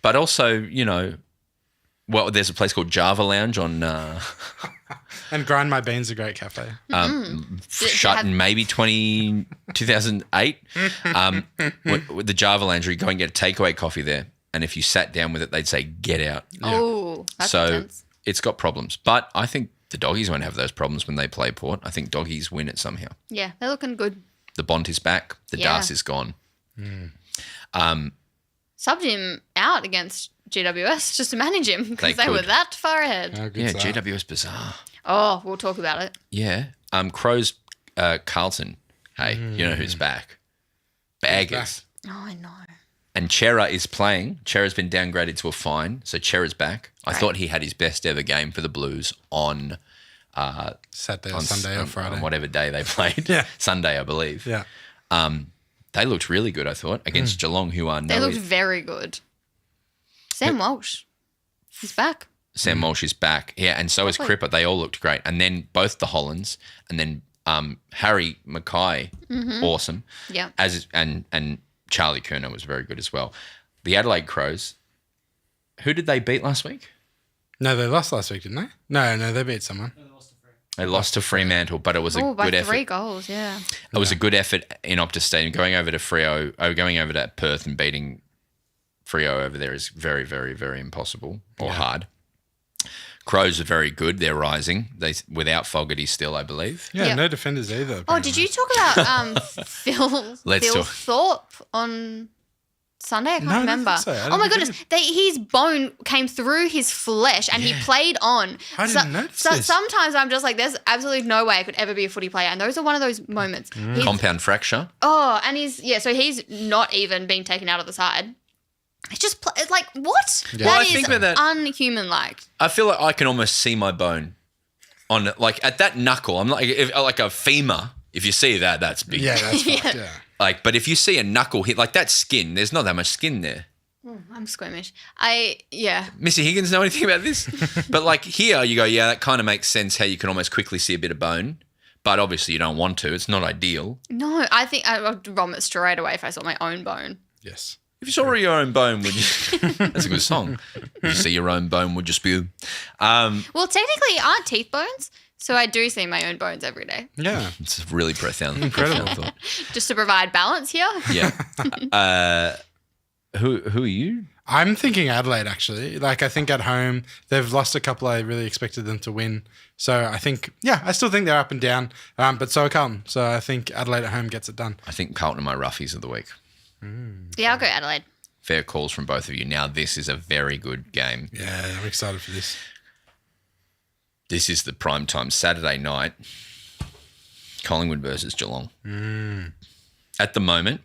But also, there's a place called Java Lounge on And Grind My Beans, a great cafe. shut in maybe 2008. With the Java Lounge, you go and get a takeaway coffee there. And if you sat down with it, they'd say, get out. Oh, that's So intense. it's got problems. But I think the Doggies won't have those problems when they play Port. I think Doggies win it somehow. Yeah, they're looking good. The Bont is back. The Yeah. Das is gone. Subbed him out against GWS just to manage him because They they were could. that far ahead. How good's Yeah, that? GWS bizarre. Oh, we'll talk about it. Yeah. Crows, Carlton. Hey, you know who's back? Baggers. Oh, I know. And Chera is playing. Chera's been downgraded to a fine, so Chera's back. I Right. thought he had his best ever game for the Blues on Saturday or Sunday or Friday. on whatever day they played. Yeah. Sunday, I believe. Yeah. They looked really good, I thought, against Geelong, who are They no. looked very good. Sam Walsh, he's back. Sam Walsh is back. Yeah, and so is Lovely. Cripper. They all looked great. And then both the Hollands and then Harry Mackay, awesome. Yeah. And Charlie Kerner was very good as well. The Adelaide Crows, who did they beat last week? No, they lost last week, didn't they? No, they beat someone. They lost to Fremantle, but it was a Oh, by good 3 effort. goals, yeah. It was a good effort in Optus Stadium. Going over to going over to Perth and beating Freo over there is very, very, very impossible or hard. Crows are very good. They're rising. Without Fogarty still, I believe. Yeah, Yeah. no defenders either. Oh, apparently. did you talk about Phil Let's talk. Thorpe on Sunday? I can't No, I don't remember. think so. I Oh don't my think goodness, his bone came through his flesh and he played on. I didn't notice this. Sometimes I'm just like, there's absolutely no way I could ever be a footy player, and those are one of those moments. He's- Compound fracture. and so he's not even being taken out of the side. It's just it's like what? Yeah. Well, I That is think that- unhuman-like. I feel like I can almost see my bone on like at that knuckle. I'm like a femur. If you see that, that's big. Yeah, that's fucked, yeah. Like, but if you see a knuckle hit like that skin, there's not that much skin there. I'm squeamish. Missy Higgins know anything about this? But like here, you go, yeah, that kind of makes sense. How you can almost quickly see a bit of bone, but obviously you don't want to. It's not ideal. No, I think I would vomit straight away if I saw my own bone. Yes. If you saw your own bone, would you? That's a good song. If you see your own bone, would you spew? Well, technically, aren't teeth bones? So I do see my own bones every day, Yeah. It's a really profound, Incredible. profound thought. just to provide balance here. Yeah. Who are you? I'm thinking Adelaide, actually. Like, I think at home, they've lost a couple I really expected them to win. So I think, I still think they're up and down, but so are Carlton. So I think Adelaide at home gets it done. I think Carlton are my roughies of the week. Yeah, I'll go Adelaide. Fair calls from both of you. Now, this is a very good game. Yeah, I'm excited for this. This is the primetime Saturday night. Collingwood versus Geelong. At the moment,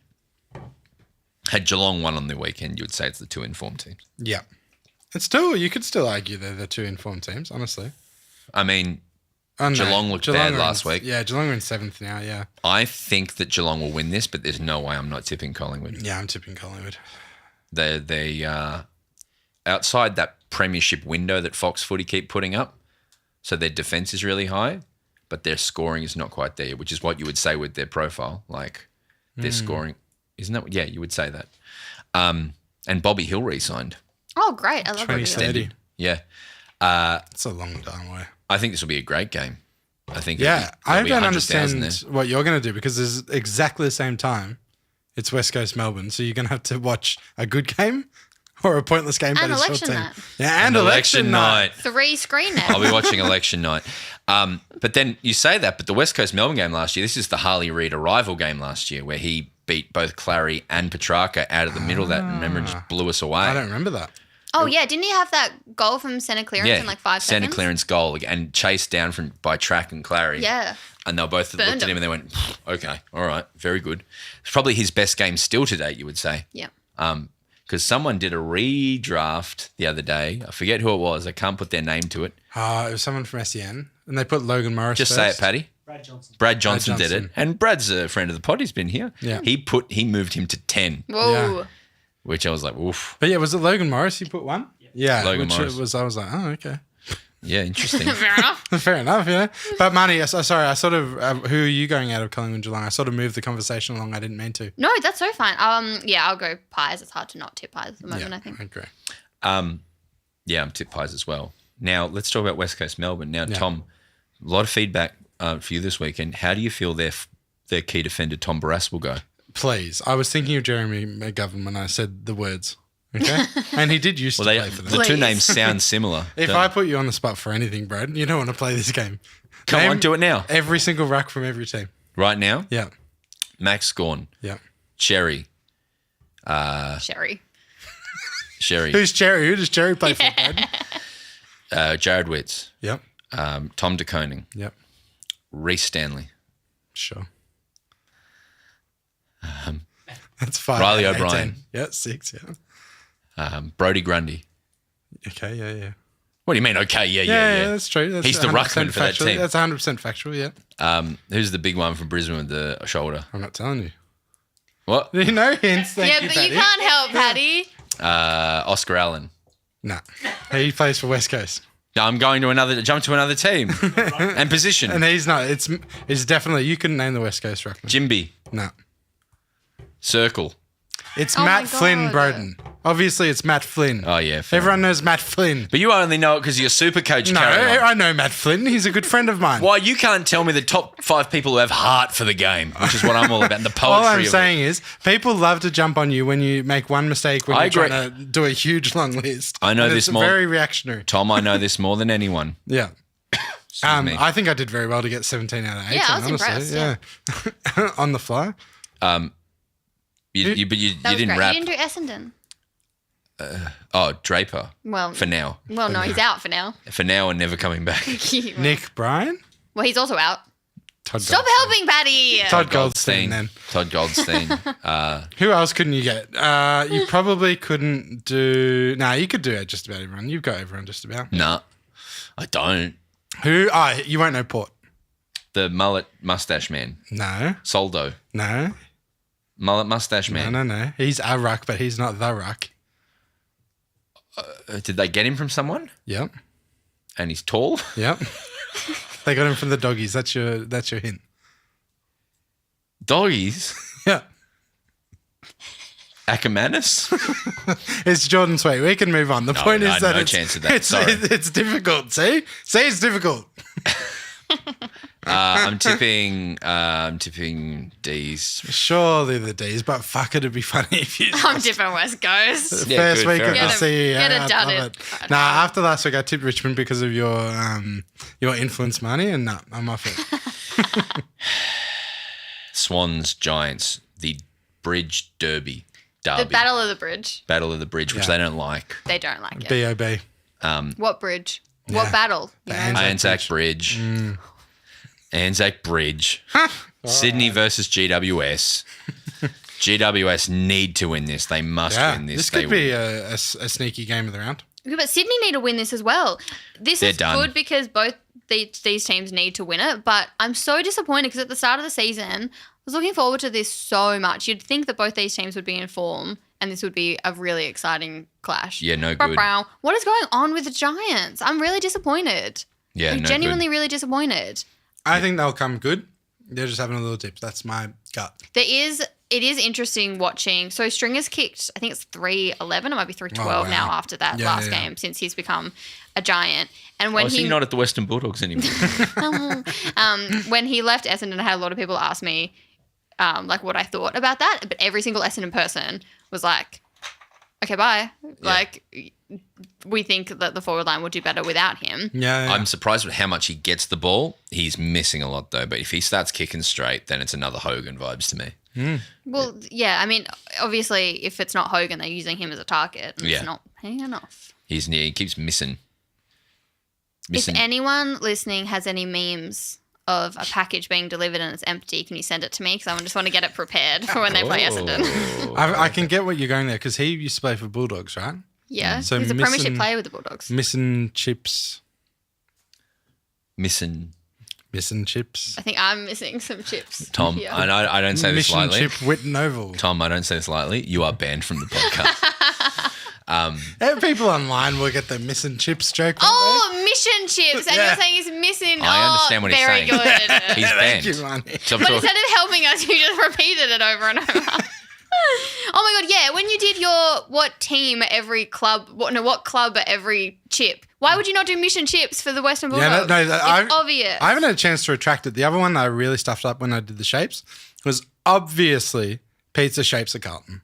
had Geelong won on the weekend, you would say it's the 2 informed teams. Yeah. It's still, you could still argue they're the 2 informed teams, honestly. I mean, Oh, no. Geelong looked bad are last in- week. Yeah, Geelong are in 7th now, yeah. I think that Geelong will win this, but there's no way I'm not tipping Collingwood. Yeah, I'm tipping Collingwood. They outside that premiership window that Fox Footy keep putting up, so their defense is really high, but their scoring is not quite there, which is what you would say with their profile. Like their scoring, isn't that? Yeah, you would say that. And Bobby Hill re-signed. Oh, great. I love it. 2030. Yeah. It's a long time away. I think this will be a great game. I think. Yeah, it'll I be don't 100,000 understand what you're going to do because it's exactly the same time. It's West Coast Melbourne, so you're going to have to watch a good game or a pointless game. And but it's election your team. night. Yeah, and election night. 3 screen I'll now. be watching election night. But then you say that, but the West Coast Melbourne game last year, this is the Harley Reid arrival game last year where he beat both Clary and Petrarca out of the middle of that and remember just blew us away. I don't remember that. Oh, yeah. Didn't he have that goal from centre clearance in like 5 centre seconds? clearance goal and chased down by Track and Clary. Yeah. And they both Burned looked at him him. and they went, okay, all right, very good. It's probably his best game still to date, you would say. Yeah. Because someone did a redraft the other day. I forget who it was. I can't put their name to it. It was someone from SEN, and they put Logan Morris Just first. say it, Paddy. Brad Johnson did it. And Brad's a friend of the pod. He's been here. Yeah. He moved him to 10, Whoa. Yeah. which I was like, oof. But yeah, was it Logan Morris you put one? Yeah, Logan which Morris. I was like, oh, okay. Yeah, interesting. Fair enough. Fair enough, yeah. But Marnie, sorry, I sort of, who are you going out of Collingwood Geelong? I sort of moved the conversation along. I didn't mean to. No, that's so fine. Yeah, I'll go Pies. It's hard to not tip Pies at the moment, I think. I agree. Yeah, I'm tip Pies as well. Now, let's talk about West Coast Melbourne. Now, Tom, a lot of feedback for you this weekend. How do you feel their key defender, Tom Barras, will go? Please. I was thinking of Jeremy McGovern when I said the words. Okay? And he did used to play for them. The two Please. names sound similar. If I put you on the spot for anything, Brad, you don't want to play this game. Come Name on, do it now. Every single ruck from every team. Right now, Yeah. Max Scorn, Yeah. Cherry, Sherry. Sherry, Who's Cherry? Who does Cherry play for, Brad? Jared Witz, Yep. Tom de Koning, Yep. Reece Stanley, Sure. That's 5. Riley out of O'Brien. 18. Yeah, 6, yeah. Brody Grundy. Okay, yeah. What do you mean? Okay, yeah. Yeah, that's true. That's He's the 100% ruckman for that factual. team. That's 100% factual, yeah. Who's the big one from Brisbane with the shoulder? I'm not telling you. What? No hints, thank Yeah, you, but Paddy. you can't help, Paddy. Oscar Allen. No. He plays for West Coast. No, I'm going to jump to another team and position. And he's not. It's definitely, you couldn't name the West Coast ruckman. Jimby, No. Circle. It's Oh Matt my Flynn, God. Broden. Obviously, it's Matt Flynn. Oh yeah, fair. Everyone knows Matt Flynn. But you only know it because you're super coach. No, Carry on. I know Matt Flynn. He's a good friend of mine. Why you can't tell me the top 5 people who have heart for the game, which is what I'm all about. And the poetry. All I'm of saying is, people love to jump on you when you make one mistake when I you're agree. trying to do a huge long list. I know And this it's more- very reactionary. Tom, I know this more than anyone. Yeah. me. I think I did very well to get 17 out of 18. Yeah, I was honestly. impressed, Yeah. On the fly. But you That was didn't great. rap. You didn't do Essendon. Oh, Draper. Well, For now. Well, no, he's out for now. For now and never coming back. Nick Bryan? Well, he's also out. Todd Stop Goldstein. helping, Paddy. Todd Goldstein then. Todd Goldstein. Who else couldn't you get? You probably couldn't do... Nah, you could do just about everyone. You've got everyone just about. Nah, I don't. Who? You won't know Port. The mullet mustache man. No. Soldo. No. Mullet mustache man. No. He's a ruck, but he's not the ruck. Did they get him from someone? Yep. And he's tall? Yep. They got him from the doggies. That's your hint. Doggies? Yeah. Ackermanis? It's Jordan Sweet. We can move on. The point is that no it's, chance of that. It's, Sorry. it's difficult. See, it's difficult. I'm tipping D's. Surely the D's, but fuck, it'd be funny if you. I'm different West Coast. Yeah, First good, week fair of the enough. CEO. Get it I'd done love it. it. Nah, after last week I tipped Richmond because of your influence money, and nah, I'm off it. Swans, Giants, the Bridge Derby. The Battle of the Bridge. Battle of the Bridge, which Yeah. they don't like. They don't like it. B.O.B. What bridge? What battle? You know? Anzac Anzac Bridge. Anzac Bridge. Sydney versus GWS. GWS need to win this. They must Yeah, win this. this They could be a sneaky game of the round. Yeah, but Sydney need to win this as well. This They're is done. good because both these teams need to win it. But I'm so disappointed because at the start of the season, I was looking forward to this so much. You'd think that both these teams would be in form and this would be a really exciting clash. Yeah, no good. Brow. What is going on with the Giants? I'm really disappointed. Yeah, I'm no genuinely good. really disappointed. I think they'll come good. They're just having a little dip. That's my gut. There is it is interesting watching. So Stringer's kicked, I think it's 3-11. It might be 3-12 wow. now after that last game since he's become a giant. And when he's not at the Western Bulldogs anymore. when he left Essendon, I had a lot of people ask me like what I thought about that. But every single Essendon person was like, okay, bye. Yeah. Like, we think that the forward line will do better without him. Yeah. I'm surprised with how much he gets the ball. He's missing a lot, though. But if he starts kicking straight, then it's another Hogan vibes to me. Well, yeah. I mean, obviously, if it's not Hogan, they're using him as a target. And it's not paying enough. He keeps missing. If anyone listening has any memes of a package being delivered and it's empty, can you send it to me? Because I just want to get it prepared for when they play Essendon. I can get what you're going there because he used to play for Bulldogs, right? Yeah, So he's a premiership player with the Bulldogs. Missing chips. Missing chips. I think I'm missing some chips. Tom, here. I don't say this lightly. Mission chip Whitten Oval. Tom, I don't say this lightly. You are banned from the podcast. People online will get the missing chips joke. Oh, mission chips. And you're saying he's missing. I understand what he's saying. Very good. He's banned. Thank you, Lonnie. But instead of helping us, you just repeated it over and over. Oh my God, yeah. When you did your what club at every chip, why would you not do mission chips for the Western Bulldogs? It's obvious. I haven't had a chance to retract it. The other one that I really stuffed up when I did the shapes was obviously pizza shapes at Carlton.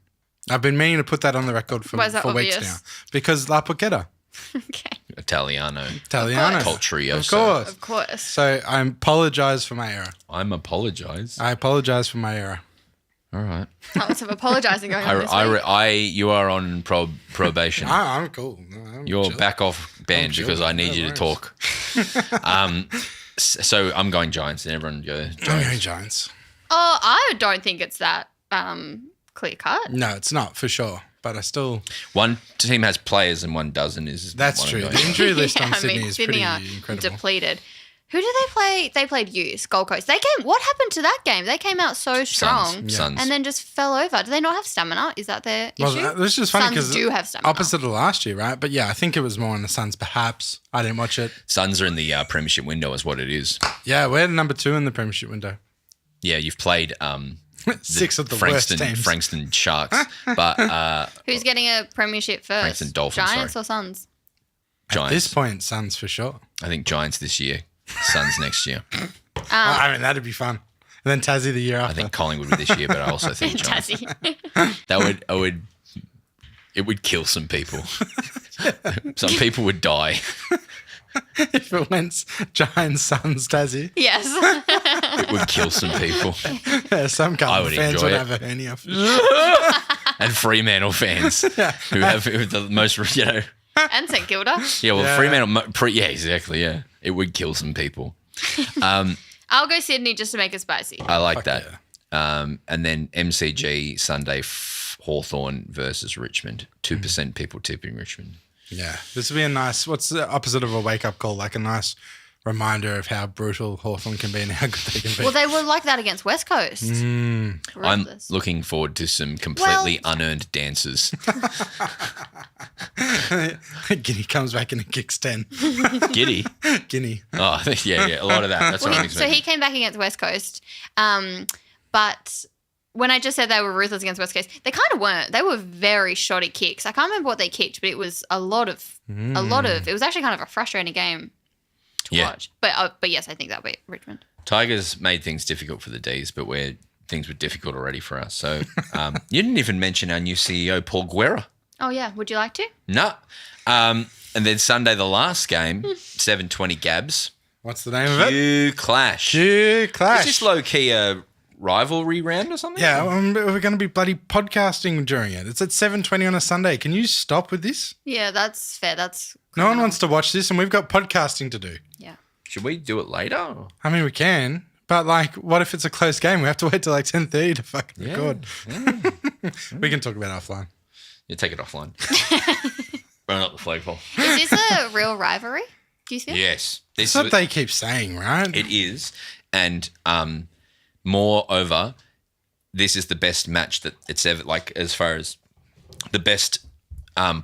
I've been meaning to put that on the record for weeks now. Because La Porchetta. Okay. Italiano. Culturio. Of course. So I apologise for my error. I apologise for my error. All right. Lots of apologising going on this week. You are on probation. I'm cool. You're chill. Back off banned because I need you to talk. So I'm going Giants and everyone go Giants. I'm going Giants. Oh, I don't think it's that clear cut. No, it's not for sure. But I still... One team has players and one doesn't. That's true. The injury list on Sydney is pretty incredible. Depleted. Who did they play? They played youth, Gold Coast. What happened to that game? They came out so strong Suns. and then just fell over. Do they not have stamina? Is that their issue? Well, this is just funny because Suns do have stamina. Opposite of last year, right? But yeah, I think it was more on the Suns perhaps. I didn't watch it. Suns are in the premiership window is what it is. Yeah, we're number 2 in the premiership window. Yeah, you've played 6 of the worst teams. Frankston Sharks. But who's getting a premiership first? Frankston Dolphins, Giants or Suns? Giants. At this point, Suns for sure. I think Giants this year. Suns next year. I mean, that'd be fun. And then Tassie the year after. I think Collingwood this year, but I also think Giants. It would kill some people. Some people would die. If it went Giants, Suns, Tassie. Yes. It would kill some people. Yeah, some Carlton fans would have a hernia. And Fremantle fans who have the most, And St Kilda. Yeah, well, Fremantle, exactly, yeah. It would kill some people. I'll go Sydney just to make it spicy. I like that. Yeah. And then MCG Sunday, Hawthorn versus Richmond. 2% people tipping Richmond. Yeah, this would be a nice, what's the opposite of a wake-up call? Like a nice reminder of how brutal Hawthorn can be and how good they can be. Well, they were like that against West Coast. I'm looking forward to some completely unearned dances. Guinea comes back and kicks 10. Giddy? Guinea. Oh, yeah, a lot of that. That's what I'm expecting. So he came back against West Coast, but when I just said they were ruthless against West Coast, they kind of weren't. They were very shoddy kicks. I can't remember what they kicked, but it was a lot of, it was actually kind of a frustrating game to watch. But yes, I think that'll be Richmond. Tigers made things difficult for the Ds, but things were difficult already for us. So you didn't even mention our new CEO, Paul Guerra. Oh, yeah. Would you like to? No. And then Sunday, the last game, 7:20 Gabs. What's the name of it? Q-Clash. Q-Clash. Is this low-key a rivalry round or something? Yeah, we're going to be bloody podcasting during it. It's at 7:20 on a Sunday. Can you stop with this? Yeah, that's fair. That's criminal. No one wants to watch this, and we've got podcasting to do. Yeah. Should we do it later? I mean, we can, but what if it's a close game? We have to wait till 10:30 to fucking record. Yeah. We can talk about it offline. Yeah, take it offline. Burn up the flagpole. Is this a real rivalry? Do you feel? Yes. That's what they keep saying, right? It is. And moreover, this is the best match that it's ever, as far as the best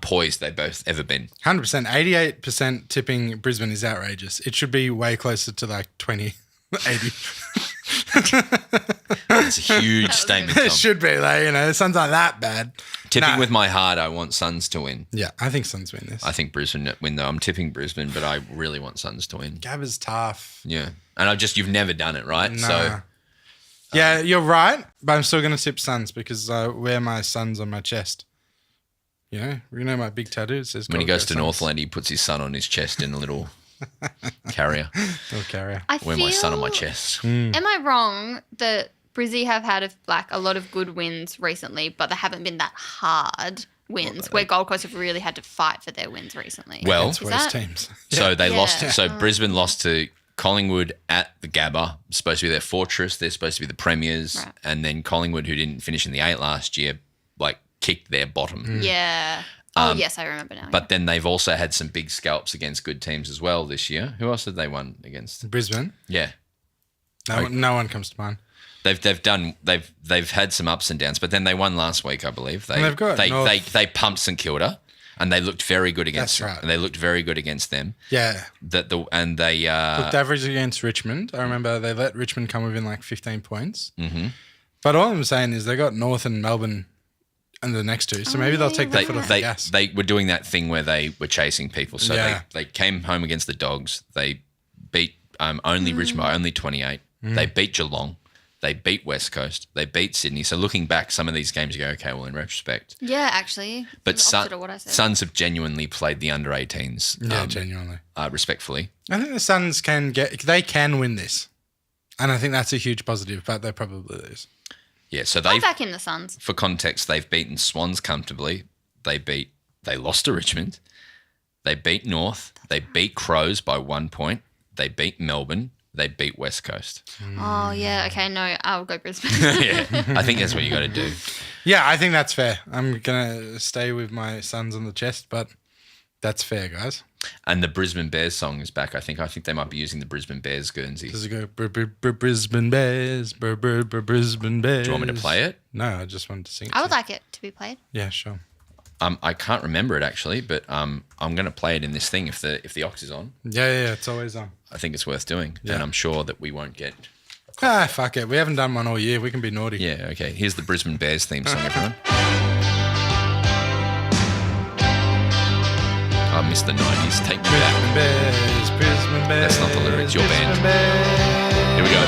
poised they've both ever been. 100%. 88% tipping Brisbane is outrageous. It should be way closer to 20, 80. It's a huge statement, Tom. It should be, like, the Suns aren't that bad. Tipping Nah. with my heart, I want Suns to win. Yeah, I think Suns win this. I think Brisbane win, though. I'm tipping Brisbane, but I really want Suns to win. Gabba's tough. Yeah. And you've never done it, right? Nah. So, Yeah, you're right, but I'm still going to tip Suns because I wear my Suns on my chest. My big tattoo says when he Gold goes Coast to Suns. Northland, he puts his son on his chest in a little carrier. Little carrier. I Wear feel, my son on my chest. Am I wrong that Brizzy have had a lot of good wins recently, but they haven't been that hard wins where Gold Coast have really had to fight for their wins recently? Well, It's worse teams. So they Yeah. lost. So Brisbane lost to Collingwood at the Gabba. Supposed to be their fortress. They're supposed to be the premiers. Right. And then Collingwood, who didn't finish in the 8 last year, kicked their bottom. Yeah. Yes, I remember now. But then they've also had some big scalps against good teams as well this year. Who else did they won against? Brisbane. Yeah. No one comes to mind. They've had some ups and downs, but then they won last week, I believe. And they've got North. they pumped St Kilda, and they looked very good against. That's right. And they looked very good against them. Yeah. Looked Average against Richmond. I remember they let Richmond come within 15 points. Mm-hmm. But all I'm saying is they got North and Melbourne and the next two, so maybe they'll take their foot off the gas. They were doing that thing where they were chasing people. So Yeah. they came home against the Dogs. They beat only Richmond by only 28. They beat Geelong. They beat West Coast. They beat Sydney. So looking back, some of these games you go, okay, well, in retrospect. yeah, actually. But the opposite of what I said. Suns have genuinely played the under 18s. Yeah, genuinely. Respectfully. I think the Suns can win this. And I think that's a huge positive, but they probably lose. Yeah, so I'm back in the Suns. for context, they've beaten Swans comfortably. They lost to Richmond. They beat North. They beat Crows by 1 point. They beat Melbourne. They beat West Coast. Oh, yeah. Okay, no, I'll go Brisbane. Yeah, I think that's what you got to do. Yeah, I think that's fair. I'm going to stay with my Suns on the chest, but that's fair, guys. And the Brisbane Bears song is back. I think they might be using the Brisbane Bears Guernsey. Does it go Brisbane Bears, Brisbane Bears? Do you want me to play it? No, I just wanted to sing it. I would like it to be played. Yeah, sure. I can't remember it actually, but I'm going to play it in this thing if the aux is on. Yeah, it's always on. I think it's worth doing, Yeah. and I'm sure that we won't get. Fuck it. We haven't done one all year. We can be naughty. Yeah, okay. Here's the Brisbane Bears theme song, everyone. I miss the 90s. Take me back. Brisbane Bears. That's not the lyrics. Your band. Here we go.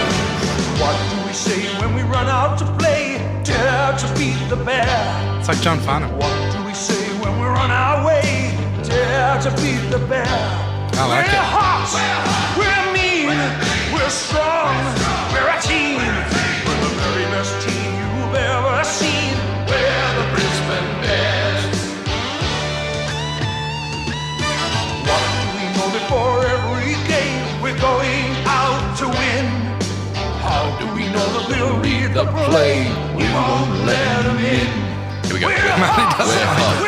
What do we say when we run out to play? Dare to beat the bear. It's like John Farnham. What do we say when we run our way? Dare to beat the bear. I like We're it. hot, we're mean, we're strong, we're a team. We're the very best team you've ever seen. We're the Brisbane Bears. What do we know before every game? We're going out to win. How do we know that we'll read the play? We won't let them in. Here we go. We're hot, We're hot.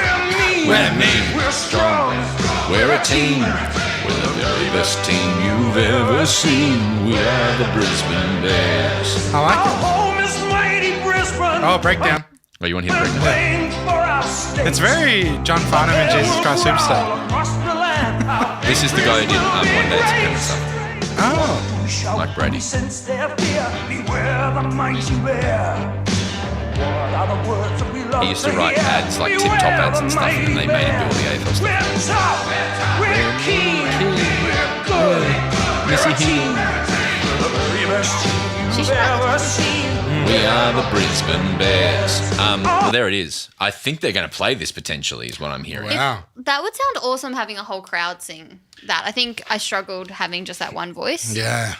we're mean, we're strong. We're a team. We're the very best team you've ever seen. We are the Brisbane Bears. I like Our it. home is mighty Brisbane. Oh, breakdown. Oh, you want to hear the We're breakdown? playing for our state. It's very John Farnham and Jesus Christ Superstar. Across the land. This is the guy who did One Day at September. Oh. Like Brady. Since their fear, beware the mighty bear. What are the words that we love He used to write hear? ads, like tip-top Beware ads and the stuff, and then they made him do all the mighty AFL stuff. bear. We're tough, we're keen, we're good, we're a team. We're the very best team She you've should have ever it. seen. We are the Brisbane Bears. Well, there it is. I think they're going to play this potentially, is what I'm hearing. Wow. That would sound awesome having a whole crowd sing that. I think I struggled having just that one voice. Yeah.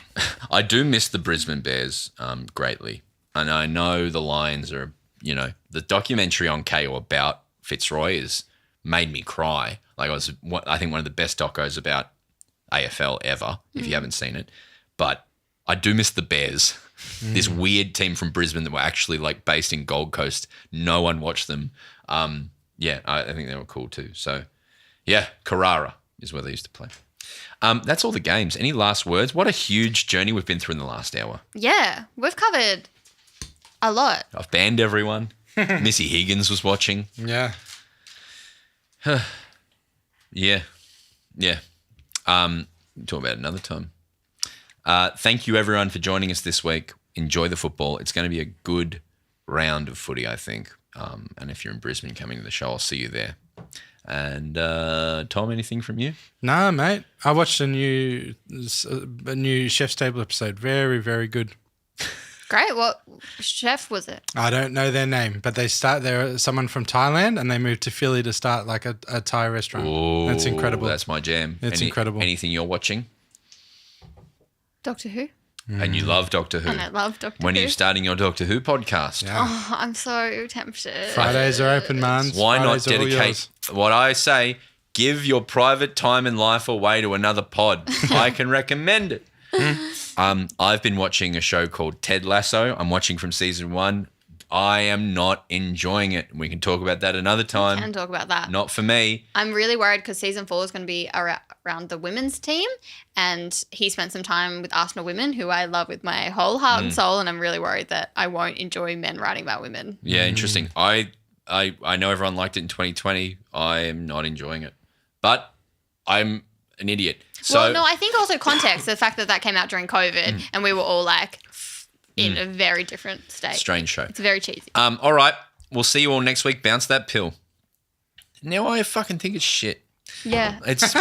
I do miss the Brisbane Bears greatly. And I know the Lions are, the documentary on KO about Fitzroy has made me cry. Like I think one of the best docos about AFL ever, if you haven't seen it. But I do miss the Bears. This weird team from Brisbane that were actually based in Gold Coast. No one watched them. I think they were cool too. So, yeah, Carrara is where they used to play. That's all the games. Any last words? What a huge journey we've been through in the last hour. Yeah, we've covered a lot. I've banned everyone. Missy Higgins was watching. Yeah. Yeah. Talk about it another time. Thank you, everyone, for joining us this week. Enjoy the football. It's going to be a good round of footy, I think. And if you're in Brisbane coming to the show, I'll see you there. And Tom, anything from you? Nah, mate. I watched a new Chef's Table episode. Very, very good. Great. What chef was it? I don't know their name, but they're someone from Thailand and they moved to Philly to start like a Thai restaurant. Oh, That's incredible. That's my jam. It's incredible. Anything you're watching? Doctor Who? And you love Doctor Who. And I love Doctor Who. When are you starting your Doctor Who podcast? Yeah. Oh, I'm so tempted. Fridays are open, Marns. Why not Fridays are all dedicate yours. what I say? Give your private time and life away to another pod. I can recommend it. I've been watching a show called Ted Lasso. I'm watching from season 1. I am not enjoying it. We can talk about that another time. We can talk about that. Not for me. I'm really worried because season 4 is going to be around the women's team, and he spent some time with Arsenal women, who I love with my whole heart and soul, and I'm really worried that I won't enjoy men writing about women. Yeah, interesting. I know everyone liked it in 2020. I am not enjoying it, but I'm an idiot. So Well, no, I think also context, the fact that came out during COVID and we were all like in a very different state. strange show. It's very cheesy. All right, we'll see you all next week. Bounce that pill. Now I fucking think it's shit. Yeah. It's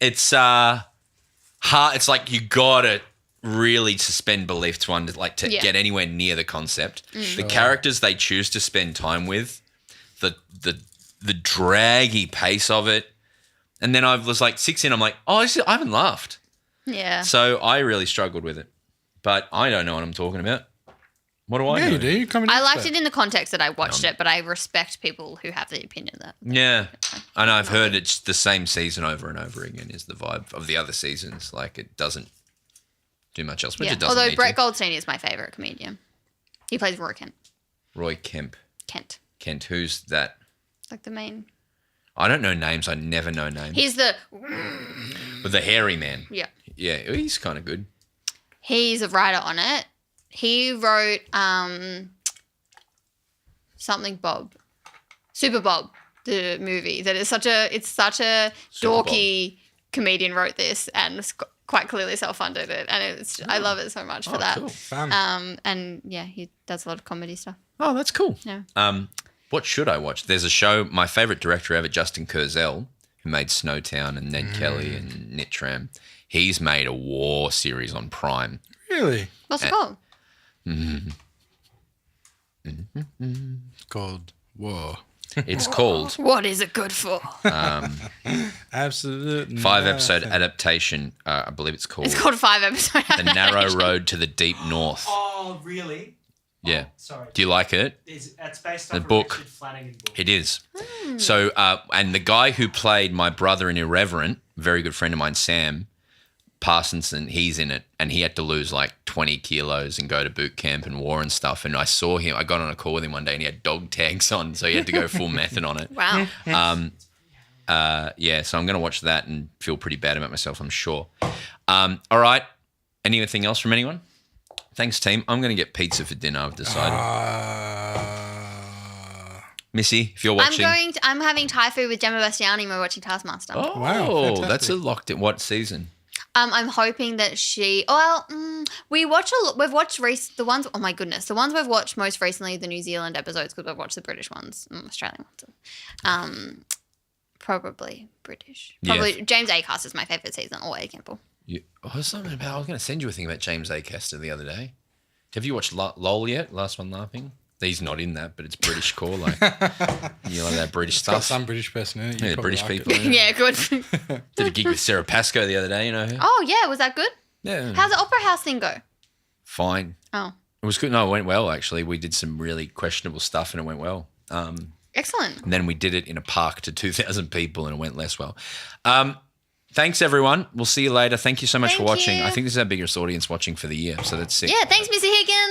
it's hard. It's like you gotta really suspend belief to get anywhere near the concept. The characters they choose to spend time with, the draggy pace of it, and then I was like 6 in. I'm like, I haven't laughed. Yeah. So I really struggled with it, but I don't know what I'm talking about. What do I know? Yeah, you do. You're coming I liked it in the context that I watched it, but I respect people who have the opinion that. Yeah, and I've heard it's the same season over and over again is the vibe of the other seasons. Like it doesn't do much else, which it doesn't. Although need Brett to. Goldstein is my favourite comedian. He plays Roy Kent. Roy Kemp. Kent. Who's that? Like the main. I don't know names. I never know names. He's the. With the hairy man. Yeah. Yeah, he's kind of good. He's a writer on it. He wrote something Bob. Super Bob, the movie. It's such a dorky comedian wrote this and it's quite clearly self-funded it. And I love it so much for that. Cool. Fun. And yeah, he does a lot of comedy stuff. Oh, that's cool. Yeah. What should I watch? There's a show, my favourite director ever, Justin Kurzel, who made Snowtown and Ned Kelly and Nitram. He's made a war series on Prime. Really? What's it called? Called War. It's called What is it good for? Absolutely. 5-episode adaptation. I believe it's called It's called 5 episodes. The Narrow Road to the Deep North. Oh, really? Yeah. Sorry. Do you like it? It's based The on a book. Richard Flanagan book. It is. So, and the guy who played my brother in Irreverent, very good friend of mine, Sam Parsonson, he's in it, and he had to lose like 20 kilos and go to boot camp and war and stuff. And I saw him, I got on a call with him one day and he had dog tags on, so he had to go full method on it. Wow. Yeah, so I'm going to watch that and feel pretty bad about myself, I'm sure. All right. Anything else from anyone? Thanks, team. I'm going to get pizza for dinner, I've decided. Missy, if you're watching. I'm having Thai food with Gemma Bastiani. We're watching Taskmaster. Oh, Wow, that's fantastic. a locked in. What season? I'm hoping that we've watched the ones. Oh my goodness, the ones we've watched most recently, the New Zealand episodes, because we've watched the British ones, Australian ones. Probably British. Probably James Acaster is my favorite season, or A Campbell. I was going to send you a thing about James Acaster the other day. Have you watched LOL yet? Last One Laughing? He's not in that, but it's British core. Like, you like that British Got stuff? some British person in it. You Yeah, probably British like it. people. Yeah, good. Did a gig with Sarah Pascoe the other day, you know her? Oh yeah, was that good? Yeah. How's the Opera House thing go? Fine. Oh, It was good. No, it went well, actually. We did some really questionable stuff and it went well. excellent. And then we did it in a park to 2,000 people and it went less well. Thanks, everyone. We'll see you later. Thank you so much for Thank watching. you. I think this is our biggest audience watching for the year, so that's sick. Yeah, thanks, Missy Higgins.